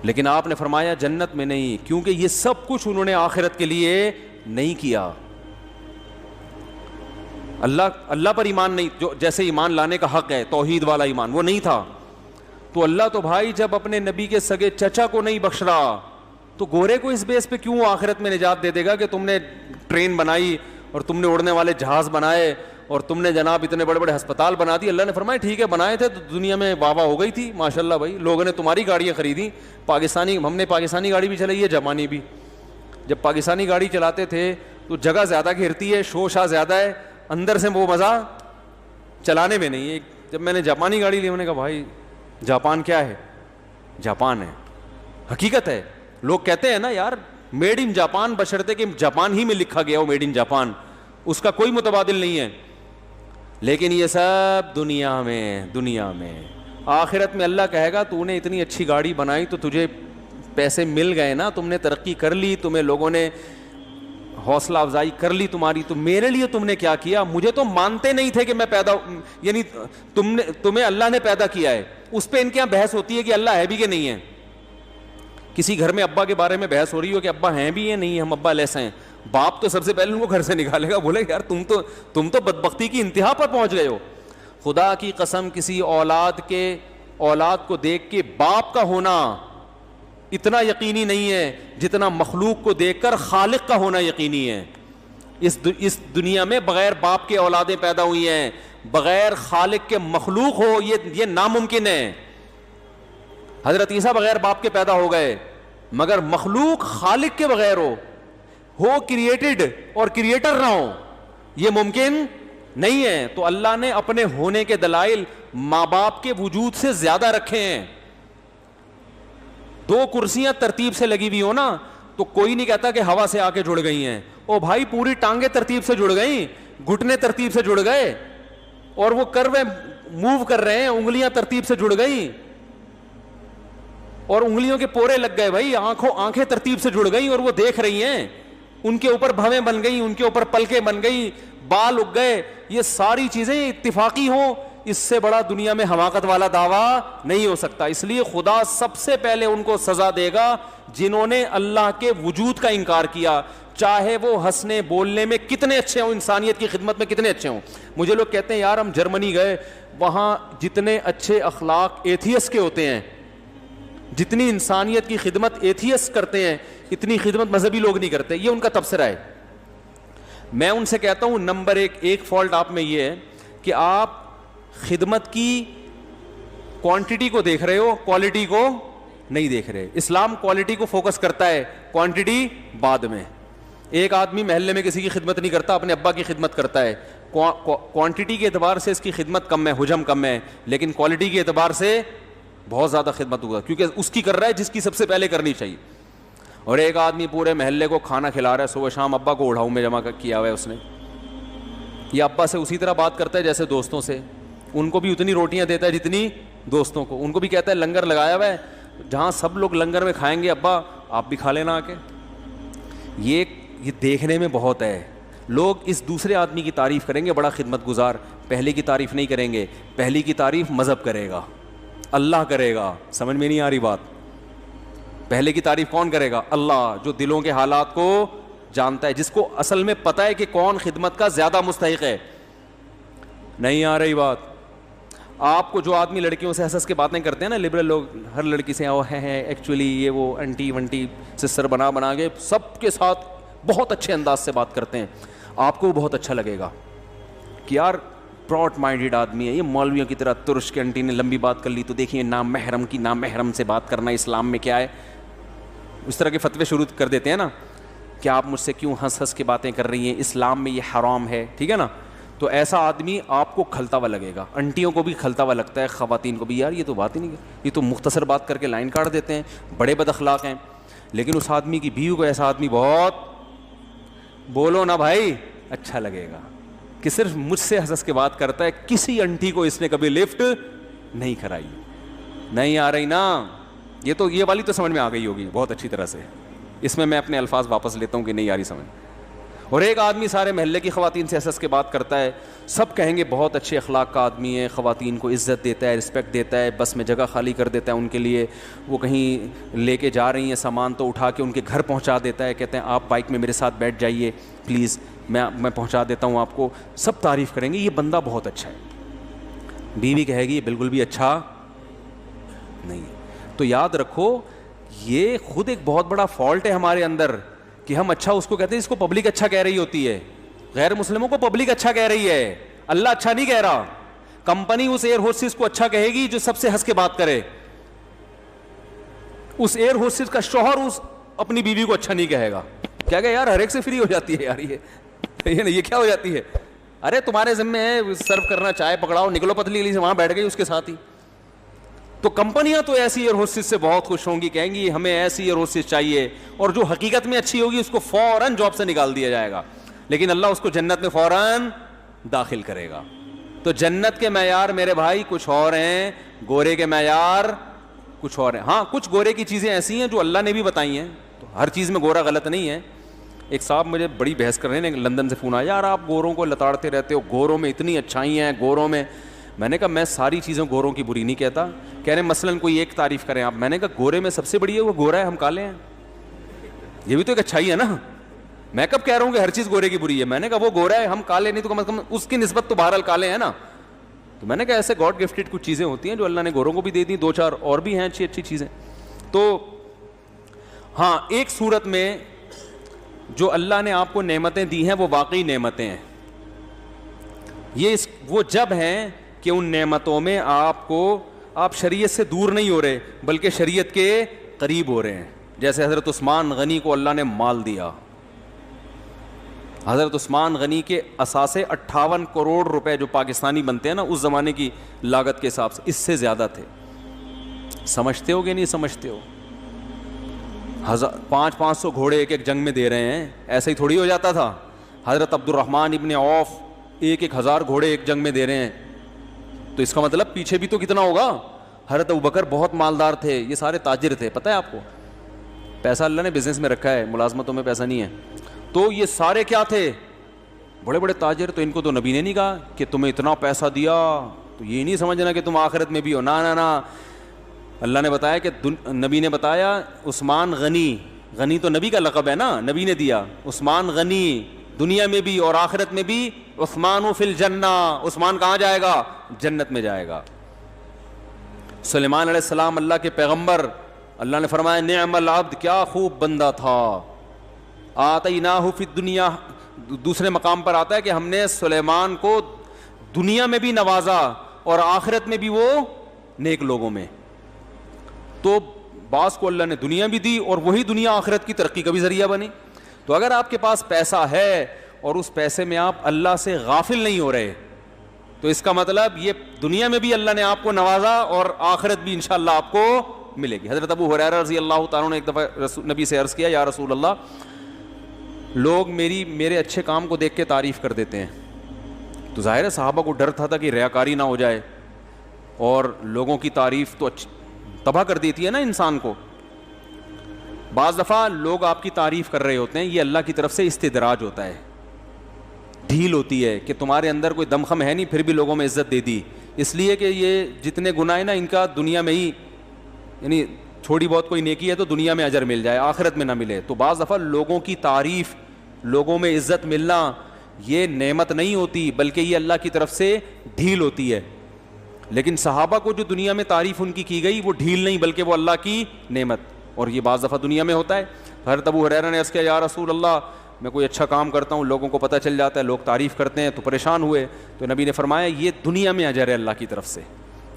لیکن آپ نے فرمایا جنت میں نہیں, کیونکہ یہ سب کچھ انہوں نے آخرت کے لیے نہیں کیا. اللہ پر ایمان نہیں, جو جیسے ایمان لانے کا حق ہے توحید والا ایمان, وہ نہیں تھا. تو اللہ تو بھائی جب اپنے نبی کے سگے چچا کو نہیں بخش رہا تو گورے کو اس بیس پہ کیوں آخرت میں نجات دے دے گا کہ تم نے ٹرین بنائی اور تم نے اڑنے والے جہاز بنائے اور تم نے جناب اتنے بڑے بڑے ہسپتال بنا دی. اللہ نے فرمایا ٹھیک ہے بنائے تھے تو دنیا میں واہ واہ ہو گئی تھی, ماشاءاللہ بھائی لوگوں نے تمہاری گاڑیاں خریدی, پاکستانی, ہم نے پاکستانی گاڑی بھی چلائی ہے, جاپانی بھی. جب پاکستانی گاڑی چلاتے تھے تو جگہ زیادہ گھرتی ہے, شو شاہ زیادہ ہے, اندر سے وہ مزہ چلانے میں نہیں ہے. جب میں نے جاپانی گاڑی لی میں نے کہا بھائی جاپان کیا ہے, جاپان ہے, حقیقت ہے. لوگ کہتے ہیں نا یار میڈ ان جاپان, بشرطے کہ جاپان ہی میں لکھا گیا ہو میڈ ان جاپان, اس کا کوئی متبادل نہیں ہے. لیکن یہ سب دنیا میں آخرت میں اللہ کہے گا تو نے اتنی اچھی گاڑی بنائی تو تجھے پیسے مل گئے نا, تم نے ترقی کر لی, تمہیں لوگوں نے حوصلہ افزائی کر لی تمہاری, تو میرے لیے تم نے کیا کیا؟ مجھے تو مانتے نہیں تھے کہ میں پیدا, یعنی تمہیں اللہ نے پیدا کیا ہے. اس پہ ان کے یہاں بحث ہوتی ہے کہ اللہ ہے بھی کہ نہیں ہے. کسی گھر میں ابا کے بارے میں بحث ہو رہی ہو کہ ابا ہیں بھی یا نہیں, ہم ابا لیسے ہیں, باپ تو سب سے پہلے ان کو گھر سے نکالے گا, بولے یار تم تو بدبختی کی انتہا پر پہنچ گئے ہو. خدا کی قسم کسی اولاد کو دیکھ کے باپ کا ہونا اتنا یقینی نہیں ہے جتنا مخلوق کو دیکھ کر خالق کا ہونا یقینی ہے. اس دنیا میں بغیر باپ کے اولادیں پیدا ہوئی ہیں, بغیر خالق کے مخلوق ہو یہ ناممکن ہے. حضرت عیسیٰ بغیر باپ کے پیدا ہو گئے, مگر مخلوق خالق کے بغیر ہو کریٹڈ اور کریٹر نہ ہو, یہ ممکن نہیں ہے. تو اللہ نے اپنے ہونے کے دلائل ماں باپ کے وجود سے زیادہ رکھے ہیں. دو کرسیاں ترتیب سے لگی ہوئی ہو نا تو کوئی نہیں کہتا کہ ہوا سے آ کے جڑ گئی ہیں. او بھائی پوری ٹانگیں ترتیب سے جڑ گئیں, گھٹنے ترتیب سے جڑ گئے, اور وہ کروے موو کر رہے ہیں, انگلیاں ترتیب سے جڑ گئیں, اور انگلیوں کے پورے لگ گئے بھائی, آنکھیں ترتیب سے جڑ گئیں اور وہ دیکھ رہی ہیں, ان کے اوپر بھویں بن گئی, ان کے اوپر پلکیں بن گئی, بال اگ گئے. یہ ساری چیزیں اتفاقی ہوں, اس سے بڑا دنیا میں حماقت والا دعویٰ نہیں ہو سکتا. اس لیے خدا سب سے پہلے ان کو سزا دے گا جنہوں نے اللہ کے وجود کا انکار کیا, چاہے وہ ہنسنے بولنے میں کتنے اچھے ہوں, انسانیت کی خدمت میں کتنے اچھے ہوں. مجھے لوگ کہتے ہیں یار ہم جرمنی گئے, وہاں جتنے اچھے اخلاق ایتھیس کے ہوتے ہیں, جتنی انسانیت کی خدمت ایتھیس کرتے ہیں, اتنی خدمت مذہبی لوگ نہیں کرتے. یہ ان کا تبصرہ ہے. میں ان سے کہتا ہوں نمبر ایک فالٹ آپ میں یہ ہے کہ آپ خدمت کی کوانٹٹی کو دیکھ رہے ہو, کوالٹی کو نہیں دیکھ رہے. اسلام کوالٹی کو فوکس کرتا ہے, کوانٹٹی بعد میں. ایک آدمی محلے میں کسی کی خدمت نہیں کرتا, اپنے ابا کی خدمت کرتا ہے. کوانٹٹی کے اعتبار سے اس کی خدمت کم ہے, حجم کم ہے, لیکن کوالٹی کے اعتبار سے بہت زیادہ خدمت ہوگا, کیونکہ اس کی کر رہا ہے جس کی سب سے پہلے کرنی چاہیے. اور ایک آدمی پورے محلے کو کھانا کھلا رہا ہے, صبح شام ابا کو اڑاؤں میں جمع کیا ہوا ہے اس نے. یہ ابا سے اسی طرح بات کرتا ہے جیسے دوستوں سے, ان کو بھی اتنی روٹیاں دیتا ہے جتنی دوستوں کو. ان کو بھی کہتا ہے لنگر لگایا ہوا ہے, جہاں سب لوگ لنگر میں کھائیں گے ابا آپ بھی کھا لینا آ کے. یہ دیکھنے میں بہت ہے. لوگ اس دوسرے آدمی کی تعریف کریں گے, بڑا خدمت گزار, پہلے کی تعریف نہیں کریں گے. پہلی کی تعریف مذہب کرے گا, اللہ کرے گا. سمجھ میں نہیں آ رہی بات؟ پہلے کی تعریف کون کرے گا؟ اللہ, جو دلوں کے حالات کو جانتا ہے, جس کو اصل میں پتہ ہے کہ کون خدمت کا زیادہ مستحق ہے. نہیں آ رہی بات؟ آپ کو جو آدمی لڑکیوں سے ہنس کے باتیں کرتے ہیں نا, لبرل لوگ, ہر لڑکی سے وہ ہے ایکچولی یہ وہ انٹی ونٹی سسٹر بنا کے سب کے ساتھ بہت اچھے انداز سے بات کرتے ہیں, آپ کو بہت اچھا لگے گا کہ یار براڈ مائنڈیڈ آدمی ہے یہ, مولویوں کی طرح ترش کے انٹی نے لمبی بات کر لی تو دیکھیے نام محرم کی, نام محرم سے بات کرنا اسلام میں کیا ہے. اس طرح کے فتوے شروع کر دیتے ہیں نا کہ آپ مجھ سے کیوں ہنس کے باتیں کر رہی ہیں, اسلام میں یہ حرام ہے, ٹھیک ہے نا. تو ایسا آدمی آپ کو کھلتا ہوا لگے گا, انٹیوں کو بھی کھلتا ہوا لگتا ہے, خواتین کو بھی, یار یہ تو بات ہی نہیں, یہ تو مختصر بات کر کے لائن کاٹ دیتے ہیں, بڑے بد اخلاق ہیں. لیکن اس آدمی کی بیوی کو ایسا آدمی بہت, بولو نا بھائی, اچھا لگے گا کہ صرف مجھ سے ہنس کے بات کرتا ہے, کسی انٹی کو اس نے کبھی لفٹ نہیں کرائی. نہیں آ رہی نا؟ یہ والی تو سمجھ میں آ گئی ہوگی بہت اچھی طرح سے. اس میں اپنے الفاظ واپس لیتا ہوں کہ نہیں آ رہی سمجھ. اور ایک آدمی سارے محلے کی خواتین سے ہنس کے بات کرتا ہے, سب کہیں گے بہت اچھے اخلاق کا آدمی ہے, خواتین کو عزت دیتا ہے, رسپیکٹ دیتا ہے, بس میں جگہ خالی کر دیتا ہے ان کے لیے, وہ کہیں لے کے جا رہی ہیں سامان تو اٹھا کے ان کے گھر پہنچا دیتا ہے, کہتے ہیں آپ بائک میں میرے ساتھ بیٹھ جائیے پلیز, میں پہنچا دیتا ہوں آپ کو. سب تعریف کریں گے یہ بندہ بہت اچھا ہے. بیوی کہے گی یہ بالکل بھی اچھا نہیں ہے. تو یاد رکھو یہ خود ایک بہت بڑا فالٹ ہے ہمارے اندر کہ ہم اچھا اس کو کہتے ہیں اس کو پبلک اچھا کہہ رہی ہوتی ہے, غیر مسلموں کو پبلک اچھا کہہ رہی ہے, اللہ اچھا نہیں کہہ رہا. کمپنی اس ایئر ہوسٹس کو اچھا کہے گی جو سب سے ہنس کے بات کرے. اس ایئر ہوسٹس کا شوہر اس اپنی بیوی کو اچھا نہیں کہے گا, کیا کہ یار ہر ایک سے فری ہو جاتی ہے یار, یہ کیا ہو جاتی ہے, ارے تمہارے ذمہ ہے سرو کرنا, چائے پکڑاؤ, نکلو پتلی گلی سے, وہاں بیٹھ گئی اس کے ساتھ ہی. تو کمپنیاں تو ایسی ایئر ہوسٹس سے بہت خوش ہوں گی, کہیں گی ہمیں ایسی ایئر ہوسٹس چاہیے, اور جو حقیقت میں اچھی ہوگی اس کو فوراً جاب سے نکال دیا جائے گا, لیکن اللہ اس کو جنت میں فوراً داخل کرے گا. تو جنت کے معیار میرے بھائی کچھ اور ہیں, گورے کے معیار کچھ اور ہیں. ہاں کچھ گورے کی چیزیں ایسی ہیں جو اللہ نے بھی بتائی ہیں, تو ہر چیز میں گورا غلط نہیں ہے. ایک صاحب مجھے بڑی بحث کر رہے ہیں, لندن سے فون آیا, یار آپ گوروں کو لتاڑتے رہتے ہو, گوروں میں اتنی اچھائیاں ہیں گوروں میں. میں نے کہا میں ساری چیزوں گوروں کی بری نہیں کہتا. کہہ رہے مثلاً کوئی ایک تعریف کریں آپ. میں نے کہا گورے میں سب سے بڑی ہے وہ گورا ہے, ہم کالے ہیں, یہ بھی تو ایک اچھائی ہے نا. میں کب کہہ رہا ہوں کہ ہر چیز گورے کی بری ہے, میں نے کہا وہ گورا ہے ہم کالے نہیں, تو کم از کم اس کی نسبت تو بہرحال کالے ہیں نا. تو میں نے کہا ایسے گاڈ گفٹڈ کچھ چیزیں ہوتی ہیں جو اللہ نے گوروں کو بھی دے دی, 2-4 اور بھی ہیں اچھی اچھی چیزیں. تو ہاں ایک صورت میں جو اللہ نے آپ کو نعمتیں دی ہیں وہ واقعی نعمتیں ہیں. یہ وہ جب ہیں کہ ان نعمتوں میں آپ شریعت سے دور نہیں ہو رہے بلکہ شریعت کے قریب ہو رہے ہیں. جیسے حضرت عثمان غنی کو اللہ نے مال دیا. حضرت عثمان غنی کے اثاثے 58 کروڑ روپے جو پاکستانی بنتے ہیں نا اس زمانے کی لاگت کے حساب سے, اس سے زیادہ تھے. سمجھتے ہو کہ نہیں سمجھتے ہو؟ 500 گھوڑے ایک ایک جنگ میں دے رہے ہیں, ایسے ہی تھوڑی ہو جاتا تھا. حضرت عبد الرحمن ابن عوف 1000 گھوڑے ایک جنگ میں دے رہے ہیں, تو اس کا مطلب پیچھے بھی تو کتنا ہوگا. حضرت ابوبکر بہت مالدار تھے, یہ سارے تاجر تھے, پتہ ہے آپ کو, پیسہ اللہ نے بزنس میں رکھا ہے, ملازمتوں میں پیسہ نہیں ہے. تو یہ سارے کیا تھے, بڑے بڑے تاجر. تو ان کو تو نبی نے نہیں کہا کہ تمہیں اتنا پیسہ دیا تو یہ نہیں سمجھنا کہ تم آخرت میں بھی ہو, نا. اللہ نے بتایا کہ نبی نے بتایا عثمان غنی, غنی تو نبی کا لقب ہے نا, نبی نے دیا. عثمان غنی دنیا میں بھی اور آخرت میں بھی. عثمان فی الجنہ, عثمان کہاں جائے گا, جنت میں جائے گا. سلیمان علیہ السلام اللہ کے پیغمبر, اللہ نے فرمایا نعم العبد, کیا خوب بندہ تھا. آتیناہ فی الدنیا, دوسرے مقام پر آتا ہے کہ ہم نے سلیمان کو دنیا میں بھی نوازا اور آخرت میں بھی وہ نیک لوگوں میں. تو بعض کو اللہ نے دنیا بھی دی اور وہی دنیا آخرت کی ترقی کا بھی ذریعہ بنی. تو اگر آپ کے پاس پیسہ ہے اور اس پیسے میں آپ اللہ سے غافل نہیں ہو رہے, تو اس کا مطلب یہ دنیا میں بھی اللہ نے آپ کو نوازا اور آخرت بھی انشاءاللہ آپ کو ملے گی. حضرت ابو ہریرہ رضی اللہ تعالیٰ نے ایک دفعہ نبی سے عرض کیا, یا رسول اللہ, لوگ میرے اچھے کام کو دیکھ کے تعریف کر دیتے ہیں. تو ظاہر ہے صحابہ کو ڈر تھا کہ ریاکاری نہ ہو جائے, اور لوگوں کی تعریف تو تباہ کر دیتی ہے نا انسان کو. بعض دفعہ لوگ آپ کی تعریف کر رہے ہوتے ہیں, یہ اللہ کی طرف سے استدراج ہوتا ہے, ڈھیل ہوتی ہے کہ تمہارے اندر کوئی دمخم ہے نہیں, پھر بھی لوگوں میں عزت دے دی, اس لیے کہ یہ جتنے گناہ ہیں نا ان کا دنیا میں ہی, یعنی تھوڑی بہت کوئی نیکی ہے تو دنیا میں اجر مل جائے, آخرت میں نہ ملے. تو بعض دفعہ لوگوں کی تعریف, لوگوں میں عزت ملنا یہ نعمت نہیں ہوتی, بلکہ یہ اللہ کی طرف سے ڈھیل ہوتی ہے. لیکن صحابہ کو جو دنیا میں تعریف ان کی گئی وہ ڈھیل نہیں بلکہ وہ اللہ کی نعمت, اور یہ بعض دفعہ دنیا میں ہوتا ہے. حضرت ابو ہریرہ نے عرض کیا, یا رسول اللہ, میں کوئی اچھا کام کرتا ہوں, لوگوں کو پتہ چل جاتا ہے, لوگ تعریف کرتے ہیں, تو پریشان ہوئے. تو نبی نے فرمایا یہ دنیا میں اجر ہے اللہ کی طرف سے,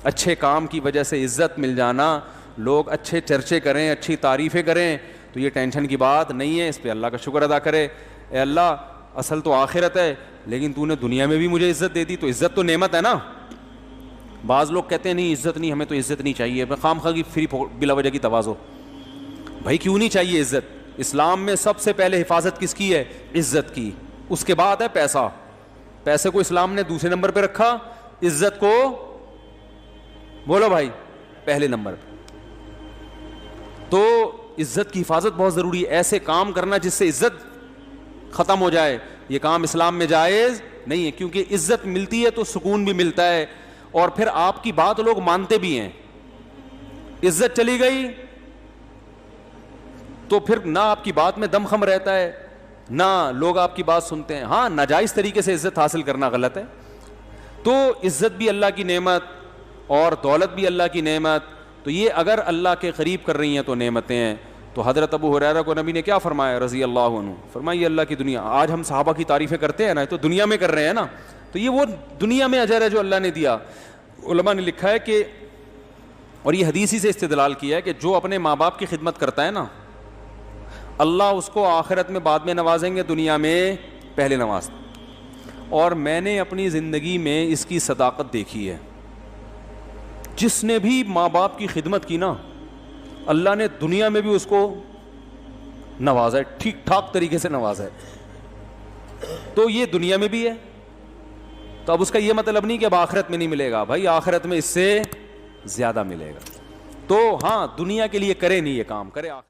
اچھے کام کی وجہ سے عزت مل جانا, لوگ اچھے چرچے کریں, اچھی تعریفیں کریں, تو یہ ٹینشن کی بات نہیں ہے, اس پہ اللہ کا شکر ادا کرے. اے اللہ, اصل تو آخرت ہے, لیکن تو نے دنیا میں بھی مجھے عزت دے دی, تو عزت تو نعمت ہے نا. بعض لوگ کہتے ہیں نہیں عزت نہیں, ہمیں تو عزت نہیں چاہیے, خام خواہ کی فری بلا وجہ کی تواضع. بھائی کیوں نہیں چاہیے عزت؟ اسلام میں سب سے پہلے حفاظت کس کی ہے؟ عزت کی. اس کے بعد ہے پیسہ. پیسے کو اسلام نے دوسرے نمبر پہ رکھا, عزت کو بولو بھائی پہلے نمبر پہ. تو عزت کی حفاظت بہت ضروری ہے. ایسے کام کرنا جس سے عزت ختم ہو جائے, یہ کام اسلام میں جائز نہیں ہے, کیونکہ عزت ملتی ہے تو سکون بھی ملتا ہے, اور پھر آپ کی بات لوگ مانتے بھی ہیں. عزت چلی گئی تو پھر نہ آپ کی بات میں دم خم رہتا ہے, نہ لوگ آپ کی بات سنتے ہیں. ہاں, ناجائز طریقے سے عزت حاصل کرنا غلط ہے. تو عزت بھی اللہ کی نعمت اور دولت بھی اللہ کی نعمت, تو یہ اگر اللہ کے قریب کر رہی ہیں تو نعمتیں ہیں. تو حضرت ابو ہریرہ کو نبی نے کیا فرمایا رضی اللہ عنہ, فرمایا یہ اللہ کی دنیا. آج ہم صحابہ کی تعریفیں کرتے ہیں نا, تو دنیا میں کر رہے ہیں نا, تو یہ وہ دنیا میں اجر ہے جو اللہ نے دیا. علماء نے لکھا ہے کہ, اور یہ حدیث ہی سے استدلال کیا ہے, کہ جو اپنے ماں باپ کی خدمت کرتا ہے نا, اللہ اس کو آخرت میں بعد میں نوازیں گے, دنیا میں پہلے نوازتے. اور میں نے اپنی زندگی میں اس کی صداقت دیکھی ہے. جس نے بھی ماں باپ کی خدمت کی نا, اللہ نے دنیا میں بھی اس کو نوازا ہے, ٹھیک ٹھاک طریقے سے نوازا ہے. تو یہ دنیا میں بھی ہے, تو اب اس کا یہ مطلب نہیں کہ اب آخرت میں نہیں ملے گا. بھائی آخرت میں اس سے زیادہ ملے گا. تو ہاں, دنیا کے لیے کرے نہیں یہ کام, کرے آخرت.